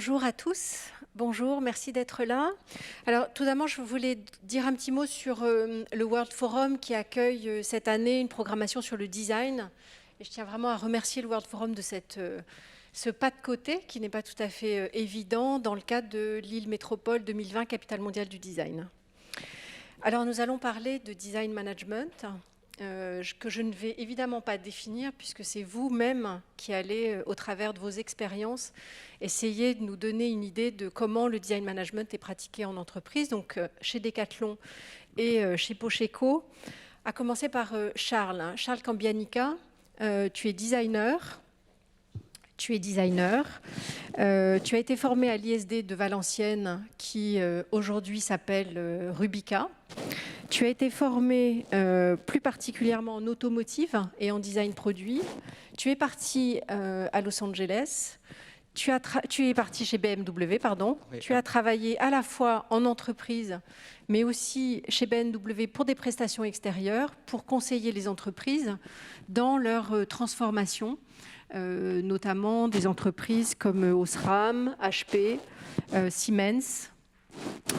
Bonjour à tous. Bonjour, merci d'être là. Alors, tout d'abord, je voulais dire un petit mot sur le World Forum qui accueille cette année une programmation sur le design. Et je tiens vraiment à remercier le World Forum de ce pas de côté qui n'est pas tout à fait évident dans le cadre de Lille Métropole 2020, capitale mondiale du design. Alors, nous allons parler de design management. Que je ne vais évidemment pas définir puisque c'est vous-même qui allez, au travers de vos expériences, essayer de nous donner une idée de comment le design management est pratiqué en entreprise, donc chez Decathlon et chez Pocheco. À commencer par Charles. Charles Cambianica, tu es designer. Tu as été formé à l'ISD de Valenciennes qui aujourd'hui s'appelle Rubica. Tu as été formé plus particulièrement en automotive et en design produit. Tu es parti à Los Angeles. Tu es parti chez BMW, pardon. Oui. Tu as travaillé à la fois en entreprise, mais aussi chez BMW pour des prestations extérieures, pour conseiller les entreprises dans leur transformation, notamment des entreprises comme Osram, HP, Siemens.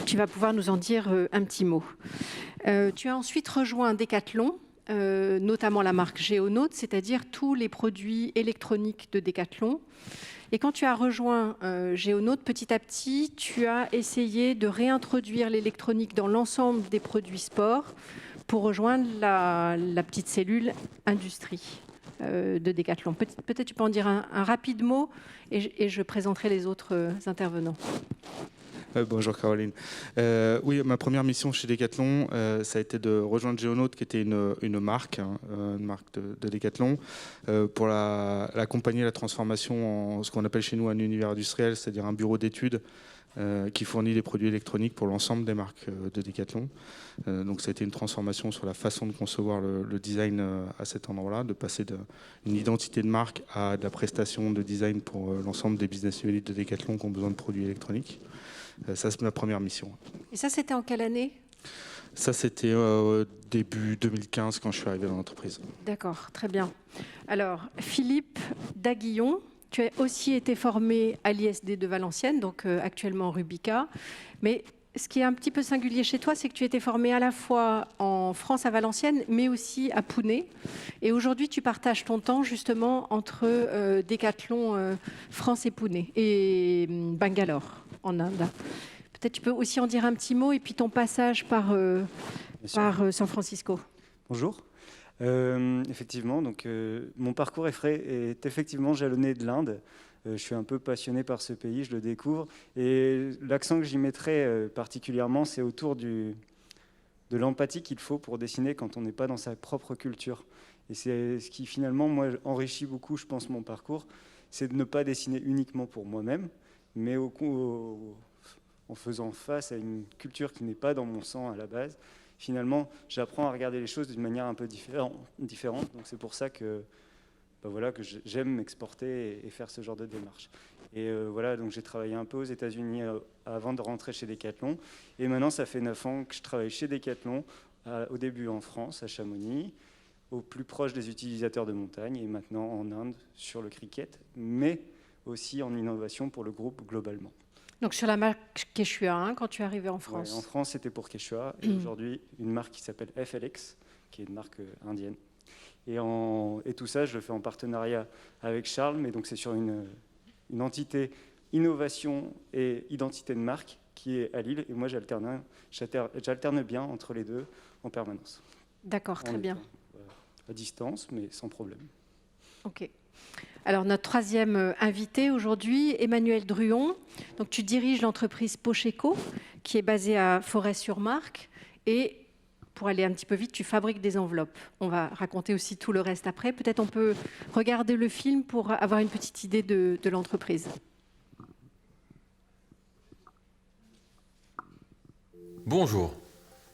Tu vas pouvoir nous en dire un petit mot. Tu as ensuite rejoint Decathlon, notamment la marque Géonaut, c'est-à-dire tous les produits électroniques de Decathlon. Et quand tu as rejoint Géonaut, petit à petit, tu as essayé de réintroduire l'électronique dans l'ensemble des produits sport pour rejoindre la petite cellule industrie de Decathlon. Peut-être tu peux en dire un rapide mot et je présenterai les autres intervenants. Bonjour Caroline. Oui, ma première mission chez Decathlon, ça a été de rejoindre Géonaut, qui était une marque de Decathlon, pour l'accompagner la transformation en ce qu'on appelle chez nous un univers industriel, c'est-à-dire un bureau d'études qui fournit des produits électroniques pour l'ensemble des marques de Decathlon. Donc ça a été une transformation sur la façon de concevoir le design à cet endroit-là, de passer d'une identité de marque à de la prestation de design pour l'ensemble des business units de Decathlon qui ont besoin de produits électroniques. Ça, c'est ma première mission. Et ça, c'était en quelle année ? Ça, c'était début 2015 quand je suis arrivé dans l'entreprise. D'accord, très bien. Alors, Philippe Daguillon, tu as aussi été formé à l'ISD de Valenciennes, donc actuellement Rubica. Mais ce qui est un petit peu singulier chez toi, c'est que tu étais formé à la fois en France à Valenciennes, mais aussi à Pune. Et aujourd'hui, tu partages ton temps justement entre Decathlon France et Pune et Bangalore en Inde. Peut-être tu peux aussi en dire un petit mot et puis ton passage par San Francisco. Bonjour. Effectivement, donc, mon parcours est effectivement jalonné de l'Inde. Je suis un peu passionné par ce pays, je le découvre. Et l'accent que j'y mettrai particulièrement, c'est autour de l'empathie qu'il faut pour dessiner quand on n'est pas dans sa propre culture. Et c'est ce qui finalement, moi, enrichit beaucoup, je pense, mon parcours, c'est de ne pas dessiner uniquement pour moi-même, mais en faisant face à une culture qui n'est pas dans mon sang à la base. Finalement, j'apprends à regarder les choses d'une manière un peu différente. Donc c'est pour ça que, que j'aime m'exporter et faire ce genre de démarche. Et donc j'ai travaillé un peu aux États-Unis avant de rentrer chez Decathlon. Et maintenant, ça fait 9 ans que je travaille chez Decathlon, au début en France, à Chamonix, au plus proche des utilisateurs de montagne, et maintenant en Inde, sur le cricket, mais aussi en innovation pour le groupe globalement. Donc sur la marque Quechua, quand tu es arrivé en France. Ouais, en France, c'était pour Quechua, et aujourd'hui, une marque qui s'appelle FLX, qui est une marque indienne. Et tout ça, je le fais en partenariat avec Charles, mais donc c'est sur une entité innovation et identité de marque qui est à Lille, et moi j'alterne bien entre les deux en permanence. D'accord, très bien. À distance, mais sans problème. Ok. Alors, notre troisième invité aujourd'hui, Emmanuel Druon. Donc, tu diriges l'entreprise Pocheco, qui est basée à Forêt-sur-Marque. Et pour aller un petit peu vite, tu fabriques des enveloppes. On va raconter aussi tout le reste après. Peut-être on peut regarder le film pour avoir une petite idée de l'entreprise. Bonjour.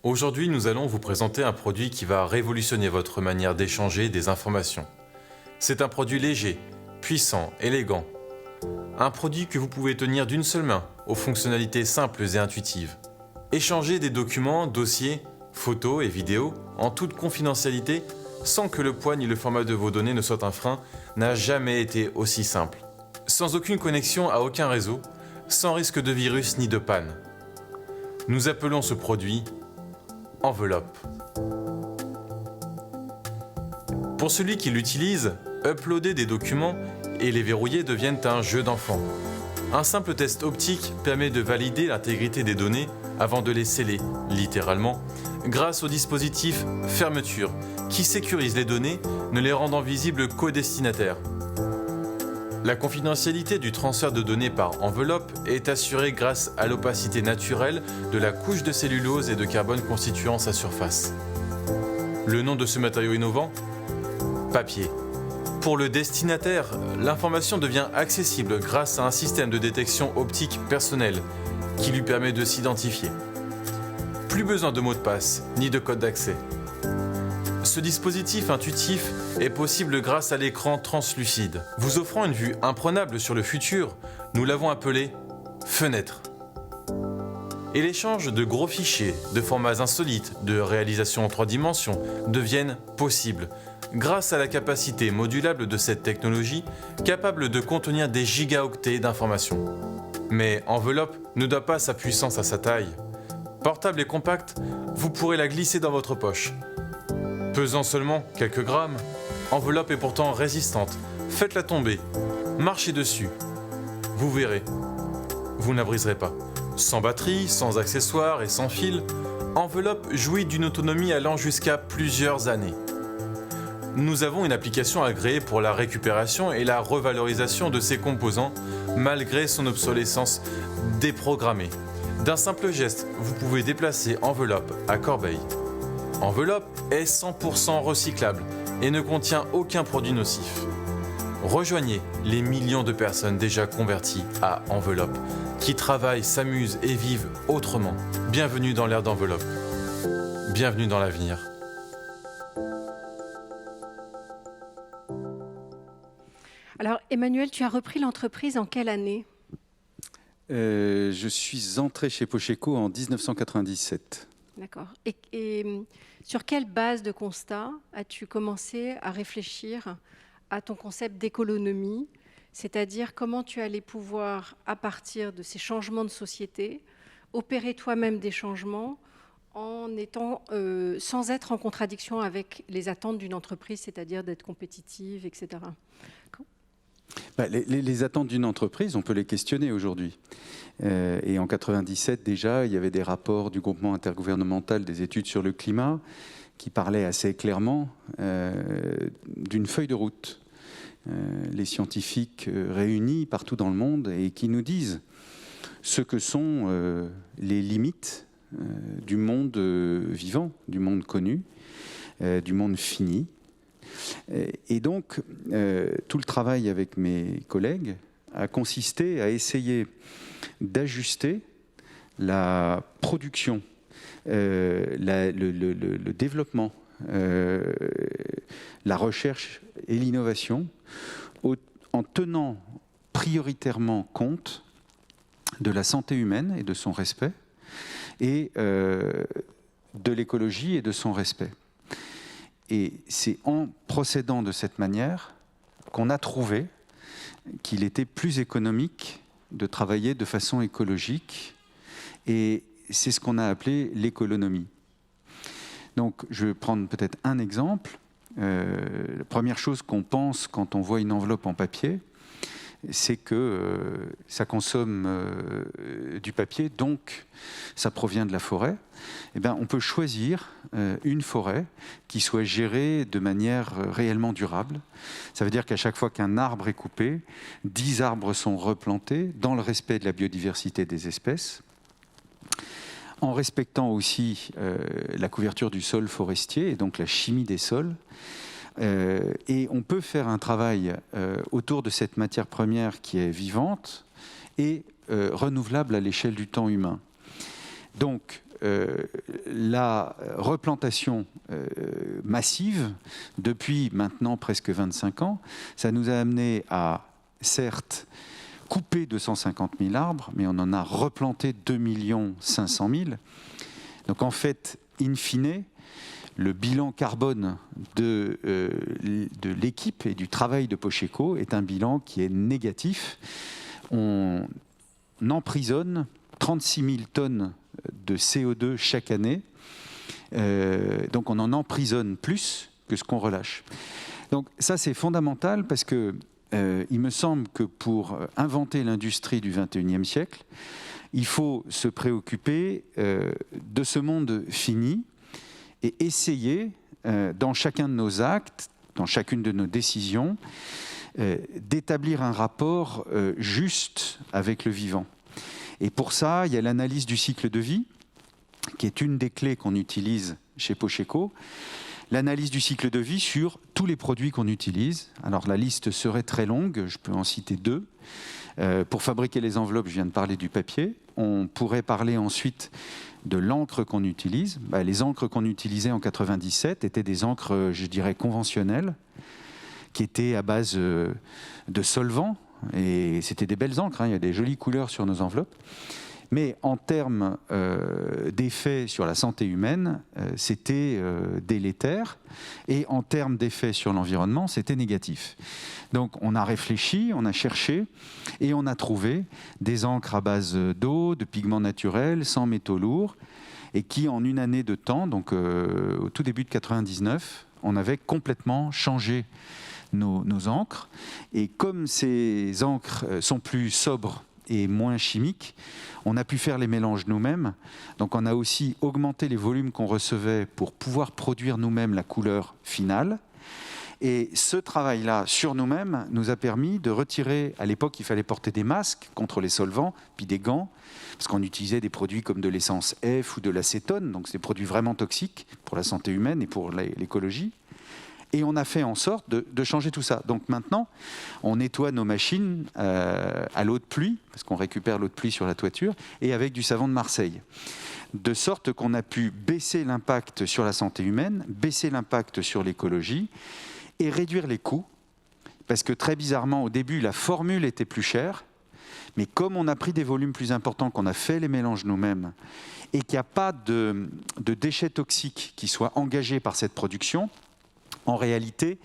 Aujourd'hui, nous allons vous présenter un produit qui va révolutionner votre manière d'échanger des informations. C'est un produit léger, puissant, élégant. Un produit que vous pouvez tenir d'une seule main, aux fonctionnalités simples et intuitives. Échanger des documents, dossiers, photos et vidéos en toute confidentialité, sans que le poids ni le format de vos données ne soient un frein, n'a jamais été aussi simple. Sans aucune connexion à aucun réseau, sans risque de virus ni de panne. Nous appelons ce produit enveloppe. Pour celui qui l'utilise, uploader des documents et les verrouiller deviennent un jeu d'enfant. Un simple test optique permet de valider l'intégrité des données avant de les sceller, littéralement, grâce au dispositif fermeture qui sécurise les données, ne les rendant visibles qu'au destinataire. La confidentialité du transfert de données par enveloppe est assurée grâce à l'opacité naturelle de la couche de cellulose et de carbone constituant sa surface. Le nom de ce matériau innovant ? Papier. Pour le destinataire, l'information devient accessible grâce à un système de détection optique personnel qui lui permet de s'identifier. Plus besoin de mot de passe ni de code d'accès. Ce dispositif intuitif est possible grâce à l'écran translucide. Vous offrant une vue imprenable sur le futur, nous l'avons appelé fenêtre. Et l'échange de gros fichiers, de formats insolites, de réalisation en 3 dimensions deviennent possibles grâce à la capacité modulable de cette technologie capable de contenir des gigaoctets d'informations. Mais enveloppe ne doit pas sa puissance à sa taille. Portable et compacte, vous pourrez la glisser dans votre poche. Pesant seulement quelques grammes, enveloppe est pourtant résistante. Faites-la tomber, marchez dessus. Vous verrez, vous ne la briserez pas. Sans batterie, sans accessoires et sans fil, enveloppe jouit d'une autonomie allant jusqu'à plusieurs années. Nous avons une application agréée pour la récupération et la revalorisation de ses composants, malgré son obsolescence déprogrammée. D'un simple geste, vous pouvez déplacer enveloppe à corbeille. Enveloppe est 100% recyclable et ne contient aucun produit nocif. Rejoignez les millions de personnes déjà converties à enveloppe, qui travaillent, s'amusent et vivent autrement. Bienvenue dans l'ère d'enveloppe. Bienvenue dans l'avenir. Alors, Emmanuel, tu as repris l'entreprise en quelle année ? Je suis entré chez Pocheco en 1997. D'accord. Et sur quelle base de constat as-tu commencé à réfléchir à ton concept d'économie, c'est-à-dire comment tu allais pouvoir, à partir de ces changements de société, opérer toi-même des changements en étant, sans être en contradiction avec les attentes d'une entreprise, c'est-à-dire d'être compétitive, etc. Les attentes d'une entreprise, on peut les questionner aujourd'hui. Et en 1997, déjà, il y avait des rapports du groupement intergouvernemental des études sur le climat qui parlaient assez clairement d'une feuille de route. Les scientifiques réunis partout dans le monde et qui nous disent ce que sont les limites du monde vivant, du monde connu, du monde fini. Et donc, tout le travail avec mes collègues a consisté à essayer d'ajuster la production, le développement, la recherche et l'innovation en tenant prioritairement compte de la santé humaine et de son respect et de l'écologie et de son respect. Et c'est en procédant de cette manière qu'on a trouvé qu'il était plus économique de travailler de façon écologique. Et c'est ce qu'on a appelé l'économie. Donc, je vais prendre peut-être un exemple. La première chose qu'on pense quand on voit une enveloppe en papier, c'est que ça consomme du papier, donc ça provient de la forêt. Eh bien, on peut choisir une forêt qui soit gérée de manière réellement durable. Ça veut dire qu'à chaque fois qu'un arbre est coupé, 10 arbres sont replantés dans le respect de la biodiversité des espèces, en respectant aussi la couverture du sol forestier et donc la chimie des sols. Et on peut faire un travail autour de cette matière première qui est vivante et renouvelable à l'échelle du temps humain. Donc, la replantation massive, depuis maintenant presque 25 ans, ça nous a amené à, certes, couper 250 000 arbres, mais on en a replanté 2 500 000. Donc en fait, in fine, le bilan carbone de l'équipe et du travail de Pocheco est un bilan qui est négatif. On emprisonne 36 000 tonnes de CO2 chaque année. Donc on en emprisonne plus que ce qu'on relâche. Donc ça c'est fondamental parce que il me semble que pour inventer l'industrie du XXIe siècle, il faut se préoccuper de ce monde fini et essayer, dans chacun de nos actes, dans chacune de nos décisions, d'établir un rapport juste avec le vivant. Et pour ça, il y a l'analyse du cycle de vie, qui est une des clés qu'on utilise chez Pocheco. L'analyse du cycle de vie sur tous les produits qu'on utilise. Alors la liste serait très longue, je peux en citer 2. Pour fabriquer les enveloppes, je viens de parler du papier. On pourrait parler ensuite de l'encre qu'on utilise. Les encres qu'on utilisait en 97 étaient des encres, je dirais, conventionnelles, qui étaient à base de solvants. Et c'était des belles encres, hein. Il y a des jolies couleurs sur nos enveloppes. Mais en termes d'effets sur la santé humaine, c'était délétère. Et en termes d'effets sur l'environnement, c'était négatif. Donc on a réfléchi, on a cherché et on a trouvé des encres à base d'eau, de pigments naturels, sans métaux lourds, et qui en une année de temps, donc au tout début de 99, on avait complètement changé nos encres. Et comme ces encres sont plus sobres et moins chimiques, on a pu faire les mélanges nous-mêmes. Donc on a aussi augmenté les volumes qu'on recevait pour pouvoir produire nous-mêmes la couleur finale. Et ce travail-là sur nous-mêmes nous a permis de retirer, à l'époque il fallait porter des masques contre les solvants, puis des gants, parce qu'on utilisait des produits comme de l'essence F ou de l'acétone, donc c'est des produits vraiment toxiques pour la santé humaine et pour l'écologie. Et on a fait en sorte de changer tout ça. Donc maintenant, on nettoie nos machines à l'eau de pluie, parce qu'on récupère l'eau de pluie sur la toiture, et avec du savon de Marseille. De sorte qu'on a pu baisser l'impact sur la santé humaine, baisser l'impact sur l'écologie, et réduire les coûts. Parce que très bizarrement, au début, la formule était plus chère, mais comme on a pris des volumes plus importants, qu'on a fait les mélanges nous-mêmes, et qu'il n'y a pas de déchets toxiques qui soient engagés par cette production, en réalité,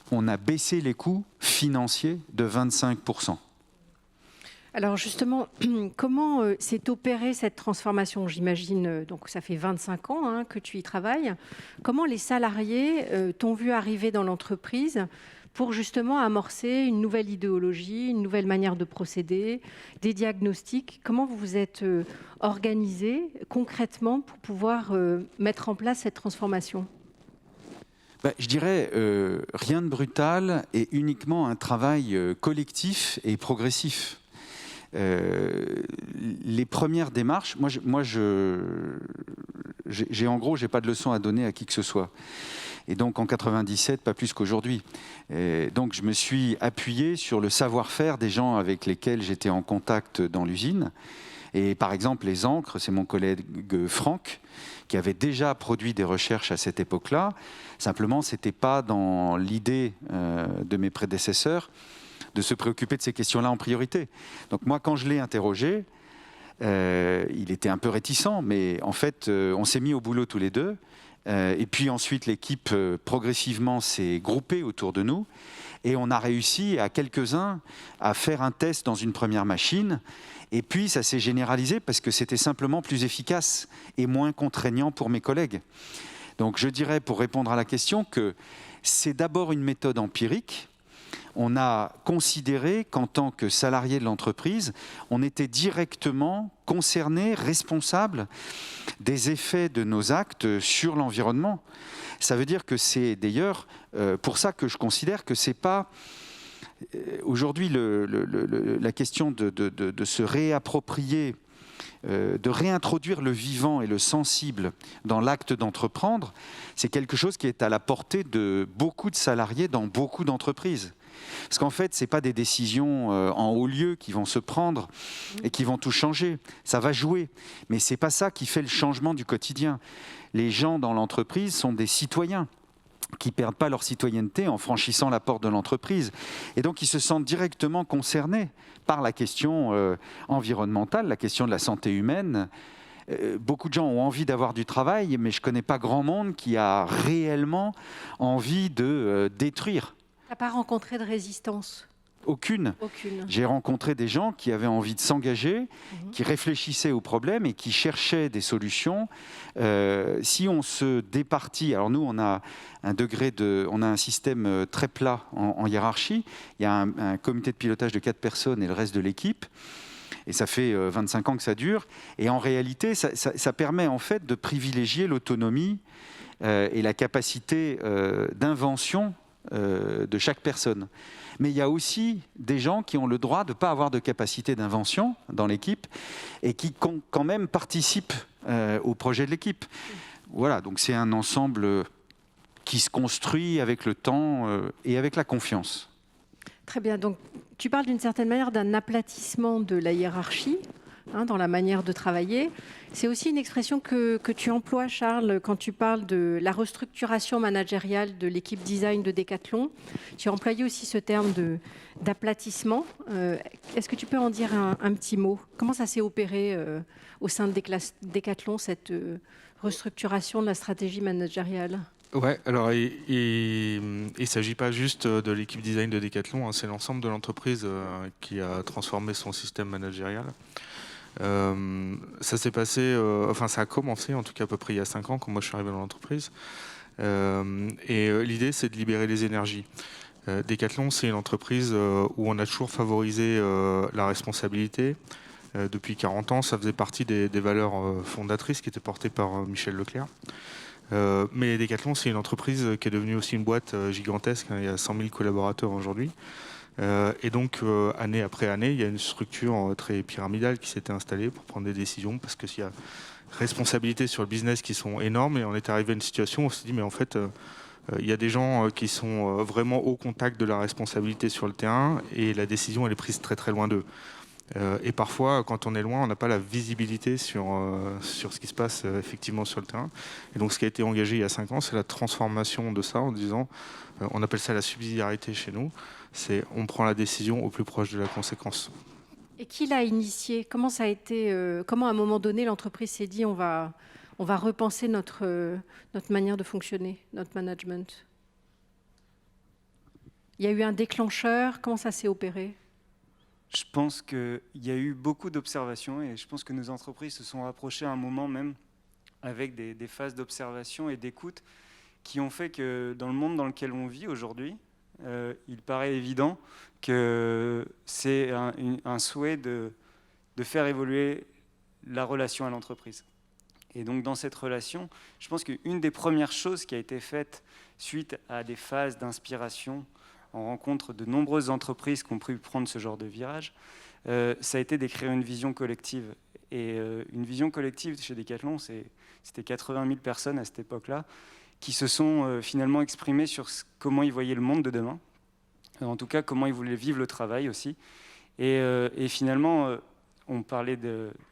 on a baissé les coûts financiers de 25%. Alors justement, comment s'est opérée cette transformation? J'imagine, donc ça fait 25 ans que tu y travailles. Comment les salariés t'ont vu arriver dans l'entreprise pour justement amorcer une nouvelle idéologie, une nouvelle manière de procéder, des diagnostics? Comment vous vous êtes organisé concrètement pour pouvoir mettre en place cette transformation? Je dirais rien de brutal et uniquement un travail collectif et progressif. Les premières démarches, j'ai pas de leçon à donner à qui que ce soit. Et donc en 97, pas plus qu'aujourd'hui. Donc je me suis appuyé sur le savoir-faire des gens avec lesquels j'étais en contact dans l'usine. Et par exemple, les encres, c'est mon collègue Franck qui avait déjà produit des recherches à cette époque-là. Simplement, ce n'était pas dans l'idée de mes prédécesseurs de se préoccuper de ces questions-là en priorité. Donc moi, quand je l'ai interrogé, il était un peu réticent, mais en fait, on s'est mis au boulot tous les deux. Et puis ensuite, l'équipe progressivement s'est groupée autour de nous. Et on a réussi à quelques-uns à faire un test dans une première machine. Et puis ça s'est généralisé parce que c'était simplement plus efficace et moins contraignant pour mes collègues. Donc je dirais, pour répondre à la question, que c'est d'abord une méthode empirique. On a considéré qu'en tant que salarié de l'entreprise, on était directement concerné, responsable des effets de nos actes sur l'environnement. Ça veut dire que c'est d'ailleurs pour ça que je considère que c'est pas aujourd'hui la question de se réapproprier, de réintroduire le vivant et le sensible dans l'acte d'entreprendre, c'est quelque chose qui est à la portée de beaucoup de salariés dans beaucoup d'entreprises. Parce qu'en fait, ce n'est pas des décisions en haut lieu qui vont se prendre et qui vont tout changer. Ça va jouer, mais ce n'est pas ça qui fait le changement du quotidien. Les gens dans l'entreprise sont des citoyens qui ne perdent pas leur citoyenneté en franchissant la porte de l'entreprise. Et donc, ils se sentent directement concernés par la question environnementale, la question de la santé humaine. Beaucoup de gens ont envie d'avoir du travail, mais je ne connais pas grand monde qui a réellement envie de détruire. Tu n'as pas rencontré de résistance Aucune. J'ai rencontré des gens qui avaient envie de s'engager, qui réfléchissaient aux problèmes et qui cherchaient des solutions. Si on se départit, alors nous on a un système très plat en hiérarchie. Il y a un comité de pilotage de 4 personnes et le reste de l'équipe. Et ça fait 25 ans que ça dure. Et en réalité, ça permet en fait de privilégier l'autonomie et la capacité d'invention de chaque personne. Mais il y a aussi des gens qui ont le droit de ne pas avoir de capacité d'invention dans l'équipe et qui quand même participent au projet de l'équipe. Voilà, donc c'est un ensemble qui se construit avec le temps et avec la confiance. Très bien, donc tu parles d'une certaine manière d'un aplatissement de la hiérarchie dans la manière de travailler. C'est aussi une expression que tu emploies, Charles, quand tu parles de la restructuration managériale de l'équipe design de Decathlon. Tu as employé aussi ce terme d'aplatissement. Est-ce que tu peux en dire un petit mot? Comment ça s'est opéré au sein de Decathlon, cette restructuration de la stratégie managériale? Ouais, alors il ne s'agit pas juste de l'équipe design de Decathlon, c'est l'ensemble de l'entreprise qui a transformé son système managérial. Ça s'est passé, ça a commencé en tout cas à peu près il y a 5 ans quand moi je suis arrivé dans l'entreprise. L'idée c'est de libérer les énergies. Decathlon c'est une entreprise où on a toujours favorisé la responsabilité. Depuis 40 ans, ça faisait partie des valeurs fondatrices qui étaient portées par Michel Leclerc. Mais Decathlon, c'est une entreprise qui est devenue aussi une boîte gigantesque. Il y a 100 000 collaborateurs aujourd'hui. Et donc, année après année, il y a une structure très pyramidale qui s'était installée pour prendre des décisions parce qu'il y a responsabilités sur le business qui sont énormes. Et on est arrivé à une situation où on s'est dit, mais en fait, il y a des gens qui sont vraiment au contact de la responsabilité sur le terrain et la décision, elle est prise très très loin d'eux. Et parfois, quand on est loin, on n'a pas la visibilité sur ce qui se passe effectivement sur le terrain. Et donc, ce qui a été engagé il y a 5 ans, c'est la transformation de ça en disant, on appelle ça la subsidiarité chez nous, c'est on prend la décision au plus proche de la conséquence. Et qui l'a initié? Comment ça a été comment à un moment donné l'entreprise s'est dit on va repenser notre manière de fonctionner, notre management? Il y a eu un déclencheur. Comment ça s'est opéré? Je pense qu'il y a eu beaucoup d'observations et je pense que nos entreprises se sont rapprochées à un moment même avec des phases d'observation et d'écoute qui ont fait que dans le monde dans lequel on vit aujourd'hui, il paraît évident que c'est un souhait de faire évoluer la relation à l'entreprise. Et donc dans cette relation, je pense qu'une des premières choses qui a été faite suite à des phases d'inspiration, on rencontre de nombreuses entreprises qui ont pu prendre ce genre de virage, ça a été d'écrire une vision collective. Et une vision collective chez Decathlon, c'était 80 000 personnes à cette époque-là, qui se sont finalement exprimées sur comment ils voyaient le monde de demain, en tout cas comment ils voulaient vivre le travail aussi. Et finalement, on parlait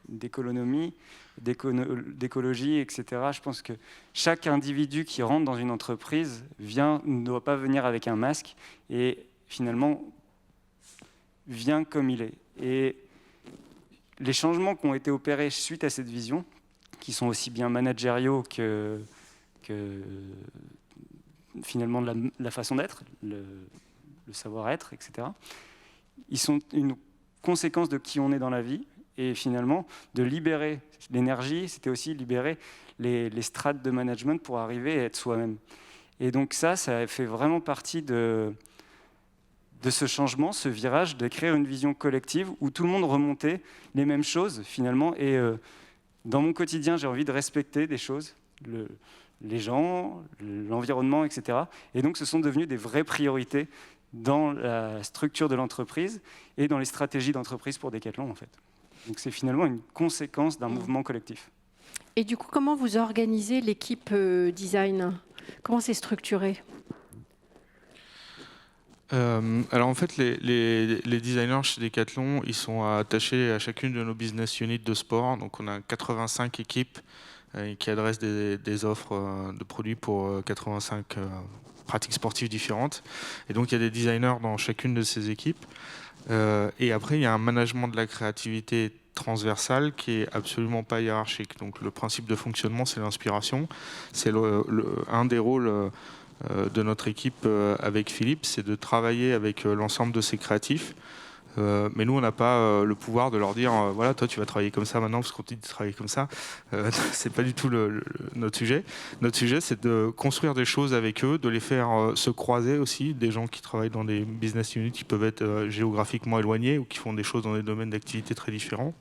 d'économie, d'écologie, etc. Je pense que chaque individu qui rentre dans une entreprise ne doit pas venir avec un masque et finalement vient comme il est. Et les changements qui ont été opérés suite à cette vision, qui sont aussi bien managériaux que finalement la façon d'être, le savoir-être, etc., ils sont une conséquence de qui on est dans la vie. Et finalement, de libérer l'énergie, c'était aussi libérer les strates de management pour arriver à être soi-même. Et donc ça fait vraiment partie de ce changement, ce virage, de créer une vision collective où tout le monde remontait les mêmes choses, finalement. Et dans mon quotidien, j'ai envie de respecter des choses, les gens, l'environnement, etc. Et donc, ce sont devenus des vraies priorités dans la structure de l'entreprise et dans les stratégies d'entreprise pour Decathlon, en fait. Donc c'est finalement une conséquence d'un mouvement collectif. Et du coup, comment vous organisez l'équipe design? Comment c'est structuré? Alors en fait, les designers chez Decathlon, ils sont attachés à chacune de nos business units de sport. Donc on a 85 équipes qui adressent des offres de produits pour 85 pratiques sportives différentes. Et donc il y a des designers dans chacune de ces équipes. Et après, il y a un management de la créativité transversale qui est absolument pas hiérarchique. Donc le principe de fonctionnement, c'est l'inspiration. C'est un des rôles de notre équipe avec Philippe, c'est de travailler avec l'ensemble de ces créatifs. Mais nous, on n'a pas le pouvoir de leur dire voilà, toi, tu vas travailler comme ça maintenant parce qu'on te dit de travailler comme ça. C'est pas du tout notre sujet. Notre sujet, c'est de construire des choses avec eux, de les faire se croiser aussi. Des gens qui travaillent dans des business units qui peuvent être géographiquement éloignés ou qui font des choses dans des domaines d'activité très différents.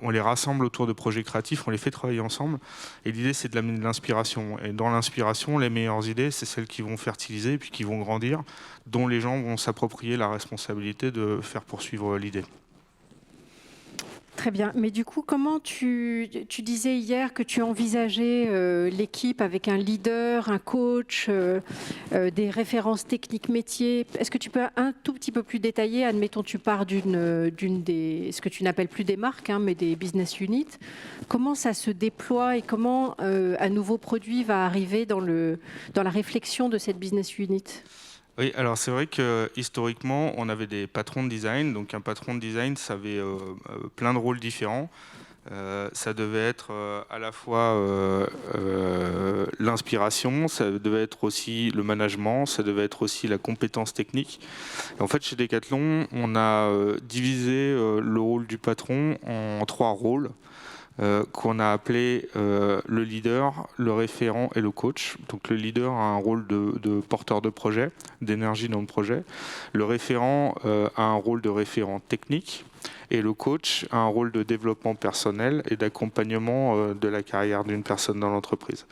On les rassemble autour de projets créatifs, on les fait travailler ensemble. Et l'idée, c'est de l'amener de l'inspiration. Et dans l'inspiration, les meilleures idées, c'est celles qui vont fertiliser, puis qui vont grandir, dont les gens vont s'approprier la responsabilité de faire poursuivre l'idée. Très bien. Mais du coup, comment tu disais hier que tu envisageais l'équipe avec un leader, un coach, des références techniques métiers. Est-ce que tu peux un tout petit peu plus détailler? Admettons, tu pars d'une des, ce que tu n'appelles plus des marques, mais des business units. Comment ça se déploie et comment un nouveau produit va arriver dans la réflexion de cette business unit? Oui, alors c'est vrai que historiquement, on avait des patrons de design. Donc un patron de design, ça avait plein de rôles différents. Ça devait être à la fois l'inspiration, ça devait être aussi le management, ça devait être aussi la compétence technique. Et en fait, chez Decathlon, on a divisé le rôle du patron en 3 rôles. Qu'on a appelé le leader, le référent et le coach. Donc le leader a un rôle de porteur de projet, d'énergie dans le projet. Le référent a un rôle de référent technique. Et le coach a un rôle de développement personnel et d'accompagnement de la carrière d'une personne dans l'entreprise.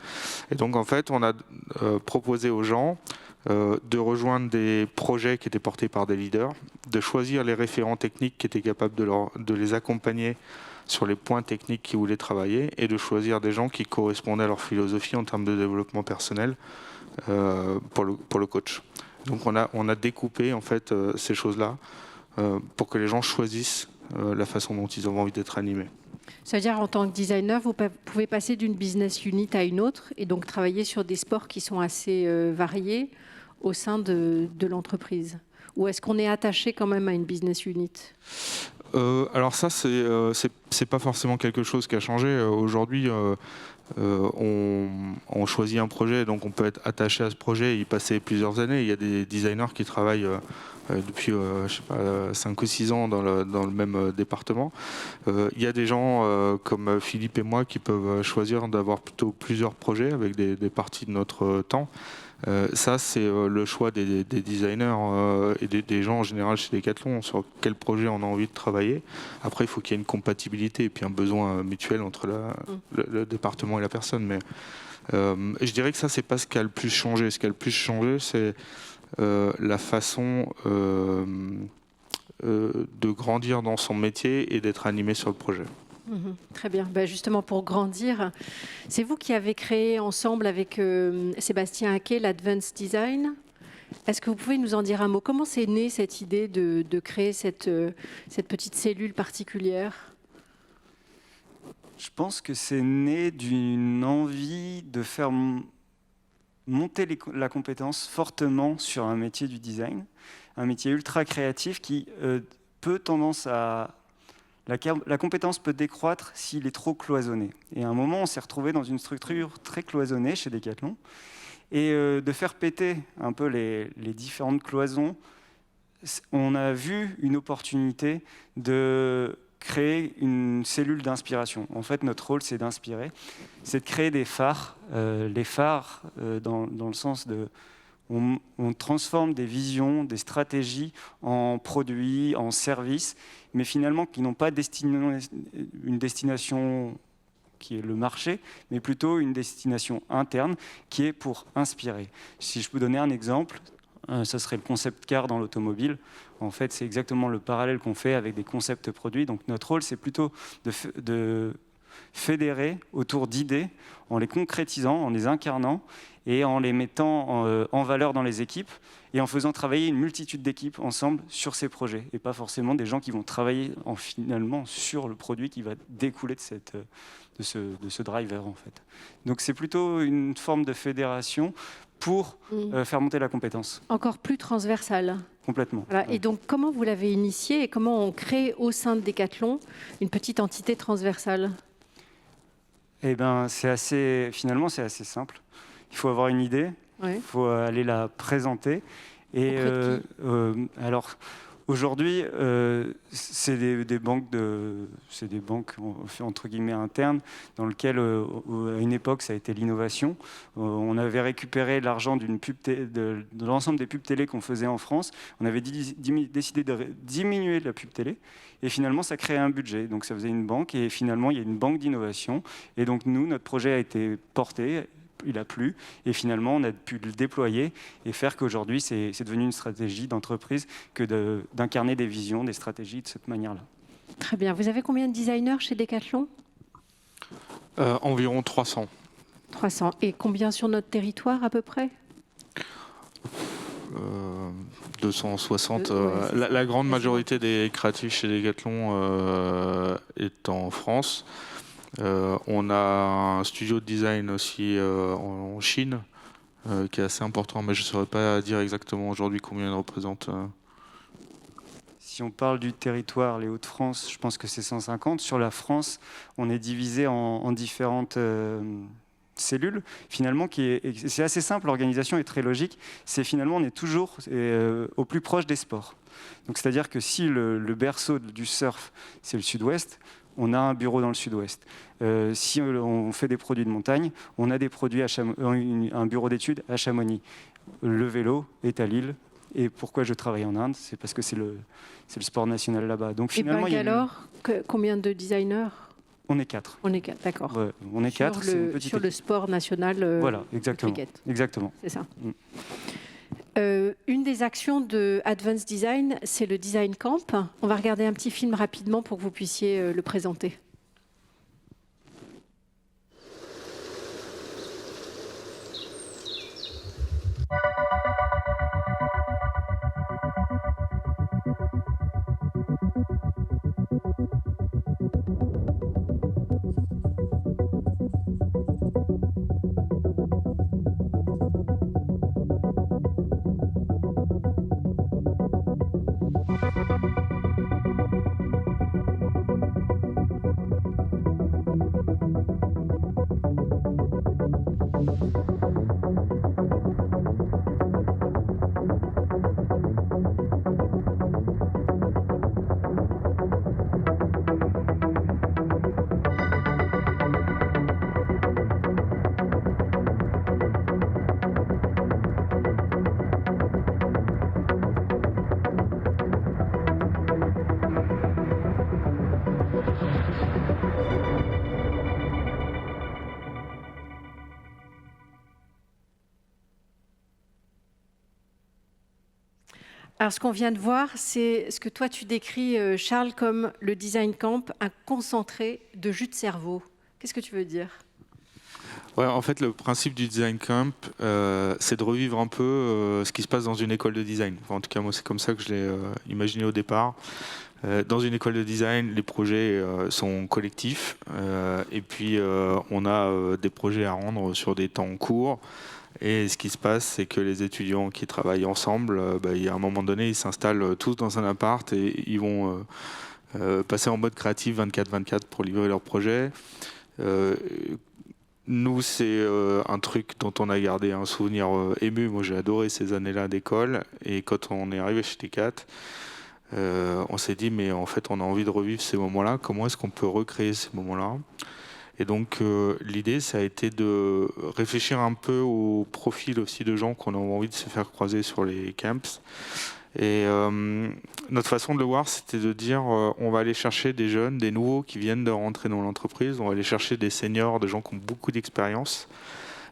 Et donc en fait, on a proposé aux gens de rejoindre des projets qui étaient portés par des leaders, de choisir les référents techniques qui étaient capables de les accompagner sur les points techniques qu'ils voulaient travailler et de choisir des gens qui correspondaient à leur philosophie en termes de développement personnel pour le coach. Donc on a découpé en fait ces choses-là pour que les gens choisissent la façon dont ils ont envie d'être animés. C'est-à-dire, en tant que designer, vous pouvez passer d'une business unit à une autre et donc travailler sur des sports qui sont assez variés au sein de l'entreprise. Ou est-ce qu'on est attaché quand même à une business unit ? Alors ça, c'est pas forcément quelque chose qui a changé. Aujourd'hui, on choisit un projet, donc on peut être attaché à ce projet et y passer plusieurs années. Il y a des designers qui travaillent depuis 5 ou 6 ans dans le même département. Il y a des gens comme Philippe et moi qui peuvent choisir d'avoir plutôt plusieurs projets avec des parties de notre temps. Ça, c'est le choix des designers et des gens en général chez Decathlon sur quel projet on a envie de travailler. Après, il faut qu'il y ait une compatibilité et puis un besoin mutuel entre le département et la personne. Mais je dirais que ça, c'est pas ce qui a le plus changé. Ce qui a le plus changé, c'est la façon de grandir dans son métier et d'être animé sur le projet. Très bien. Justement, pour grandir, c'est vous qui avez créé ensemble avec Sébastien Haquet l'Advanced Design. Est-ce que vous pouvez nous en dire un mot? Comment c'est né cette idée de créer cette petite cellule particulière? Je pense que c'est né d'une envie de faire monter la compétence fortement sur un métier du design, un métier ultra créatif qui peut tendance à... La compétence peut décroître s'il est trop cloisonné. Et à un moment, on s'est retrouvé dans une structure très cloisonnée chez Decathlon. Et de faire péter un peu les différentes cloisons, on a vu une opportunité de créer une cellule d'inspiration. En fait, notre rôle, c'est d'inspirer. C'est de créer des phares. Les phares, dans le sens de... On transforme des visions, des stratégies en produits, en services, mais finalement qui n'ont pas une destination qui est le marché, mais plutôt une destination interne qui est pour inspirer. Si je peux donner un exemple, ça serait le concept car dans l'automobile. En fait, c'est exactement le parallèle qu'on fait avec des concepts produits. Donc notre rôle, c'est plutôt de fédérer autour d'idées, en les concrétisant, en les incarnant et en les mettant en valeur dans les équipes et en faisant travailler une multitude d'équipes ensemble sur ces projets et pas forcément des gens qui vont travailler finalement sur le produit qui va découler de ce driver en fait. Donc c'est plutôt une forme de fédération pour faire monter la compétence. Encore plus transversale. Complètement. Voilà. Et donc comment vous l'avez initié et comment on crée au sein de Decathlon une petite entité transversale? Eh ben, finalement, c'est assez simple. Il faut avoir une idée, Ouais. faut aller la présenter. Et Auprès de alors aujourd'hui, c'est des banques entre guillemets internes dans lesquelles, à une époque, ça a été l'innovation. On avait récupéré l'argent de l'ensemble des pubs télé qu'on faisait en France. On avait décidé de diminuer la pub télé. Et finalement, ça créait un budget. Donc, ça faisait une banque. Et finalement, il y a une banque d'innovation. Et donc, nous, notre projet a été porté. Il a plu. Et finalement, on a pu le déployer et faire qu'aujourd'hui, c'est devenu une stratégie d'entreprise que d'incarner des visions, des stratégies de cette manière-là. Très bien. Vous avez combien de designers chez Decathlon ? Environ 300. 300. Et combien sur notre territoire à peu près ? 260. Ouais, La grande majorité des créatifs chez Decathlon est en France. On a un studio de design aussi en Chine qui est assez important, mais je ne saurais pas dire exactement aujourd'hui combien il représente. Si on parle du territoire, les Hauts-de-France, je pense que c'est 150. Sur la France, on est divisé en différentes cellules. Finalement, c'est assez simple, l'organisation est très logique. C'est finalement, on est toujours au plus proche des sports. Donc, c'est-à-dire que si le berceau du surf, c'est le sud-ouest, on a un bureau dans le sud-ouest. Si on fait des produits de montagne, on a des produits un bureau d'études à Chamonix. Le vélo est à Lille. Et pourquoi je travaille en Inde ? C'est parce que c'est le sport national là-bas. Donc finalement, et Bangalore, combien de designers ? On est 4. On est 4, d'accord. Ouais, on est 4. Sur le sport national. Voilà, exactement. Cricket. Exactement. C'est ça. Une des actions de Advanced Design, c'est le Design Camp. On va regarder un petit film rapidement pour que vous puissiez le présenter. Alors, ce qu'on vient de voir, c'est ce que toi, tu décris, Charles, comme le Design Camp, un concentré de jus de cerveau. Qu'est-ce que tu veux dire ? Ouais, en fait, le principe du Design Camp, c'est de revivre un peu ce qui se passe dans une école de design. Enfin, en tout cas, moi, c'est comme ça que je l'ai imaginé au départ. Dans une école de design, les projets sont collectifs. Et puis, on a des projets à rendre sur des temps courts. Et ce qui se passe, c'est que les étudiants qui travaillent ensemble, il y a un moment donné, ils s'installent tous dans un appart et ils vont passer en mode créatif 24/24 pour livrer leur projet. Nous, c'est un truc dont on a gardé un souvenir ému. Moi, j'ai adoré ces années-là d'école. Et quand on est arrivé chez T4, on s'est dit, mais en fait, on a envie de revivre ces moments-là. Comment est-ce qu'on peut recréer ces moments-là ? Et donc, l'idée, ça a été de réfléchir un peu au profil aussi de gens qu'on a envie de se faire croiser sur les camps. Et notre façon de le voir, c'était de dire, on va aller chercher des jeunes, des nouveaux qui viennent de rentrer dans l'entreprise, on va aller chercher des seniors, des gens qui ont beaucoup d'expérience.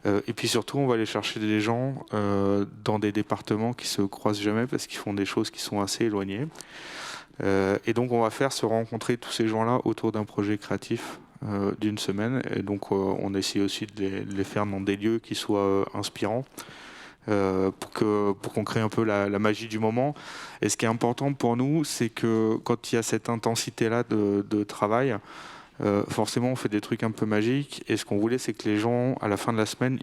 Et puis surtout, on va aller chercher des gens dans des départements qui se croisent jamais parce qu'ils font des choses qui sont assez éloignées. Et donc, on va faire se rencontrer tous ces gens-là autour d'un projet créatif d'une semaine. Et donc, on essaie aussi de les faire dans des lieux qui soient inspirants pour qu'on crée un peu la magie du moment. Et ce qui est important pour nous, c'est que quand il y a cette intensité-là de travail, forcément, on fait des trucs un peu magiques. Et ce qu'on voulait, c'est que les gens, à la fin de la semaine,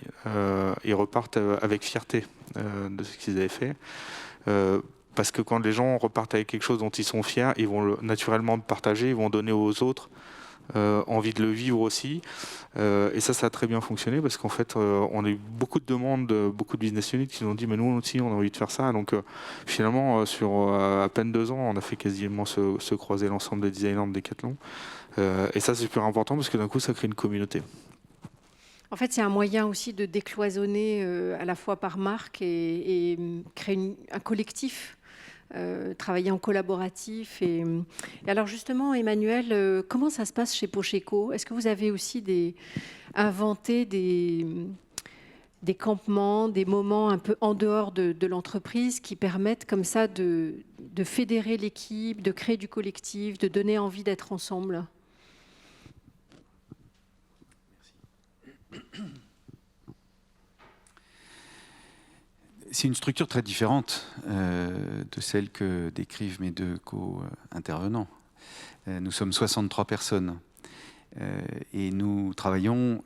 ils repartent avec fierté de ce qu'ils avaient fait. Parce que quand les gens repartent avec quelque chose dont ils sont fiers, ils vont naturellement le partager, ils vont donner aux autres envie de le vivre aussi. Et ça a très bien fonctionné parce qu'en fait, on a eu beaucoup de demandes, beaucoup de business units qui nous ont dit mais nous aussi on a envie de faire ça. Donc finalement, sur à peine 2 ans, on a fait quasiment se croiser l'ensemble des designers de Decathlon. Et ça, c'est super important parce que d'un coup, ça crée une communauté. En fait, c'est un moyen aussi de décloisonner à la fois par marque et créer un collectif. Travailler en collaboratif. Et alors justement, Emmanuel, comment ça se passe chez Pocheco? Est-ce que vous avez aussi inventé des campements, des moments un peu en dehors de l'entreprise qui permettent comme ça de fédérer l'équipe, de créer du collectif, de donner envie d'être ensemble? C'est une structure très différente de celle que décrivent mes 2 co-intervenants. Nous sommes 63 personnes et nous travaillons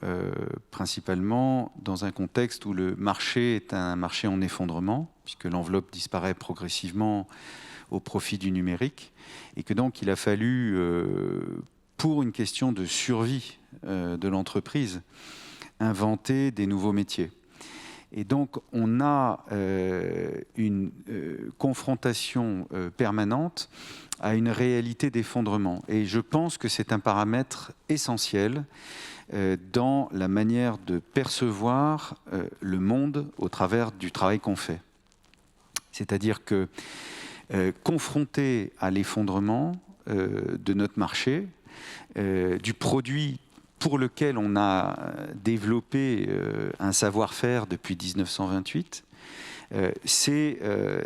principalement dans un contexte où le marché est un marché en effondrement, puisque l'enveloppe disparaît progressivement au profit du numérique, et que donc il a fallu, pour une question de survie de l'entreprise, inventer des nouveaux métiers. Et donc, on a une confrontation permanente à une réalité d'effondrement. Et je pense que c'est un paramètre essentiel dans la manière de percevoir le monde au travers du travail qu'on fait. C'est-à-dire que confronté à l'effondrement de notre marché, du produit pour lequel on a développé un savoir-faire depuis 1928, c'est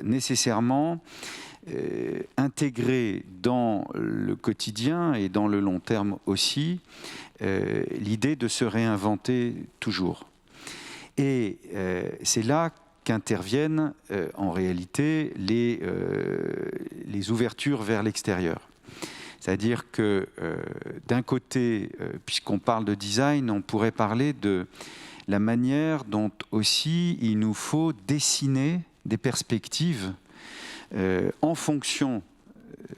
nécessairement intégrer dans le quotidien et dans le long terme aussi l'idée de se réinventer toujours. Et c'est là qu'interviennent en réalité les ouvertures vers l'extérieur. C'est-à-dire que d'un côté, puisqu'on parle de design, on pourrait parler de la manière dont aussi il nous faut dessiner des perspectives en fonction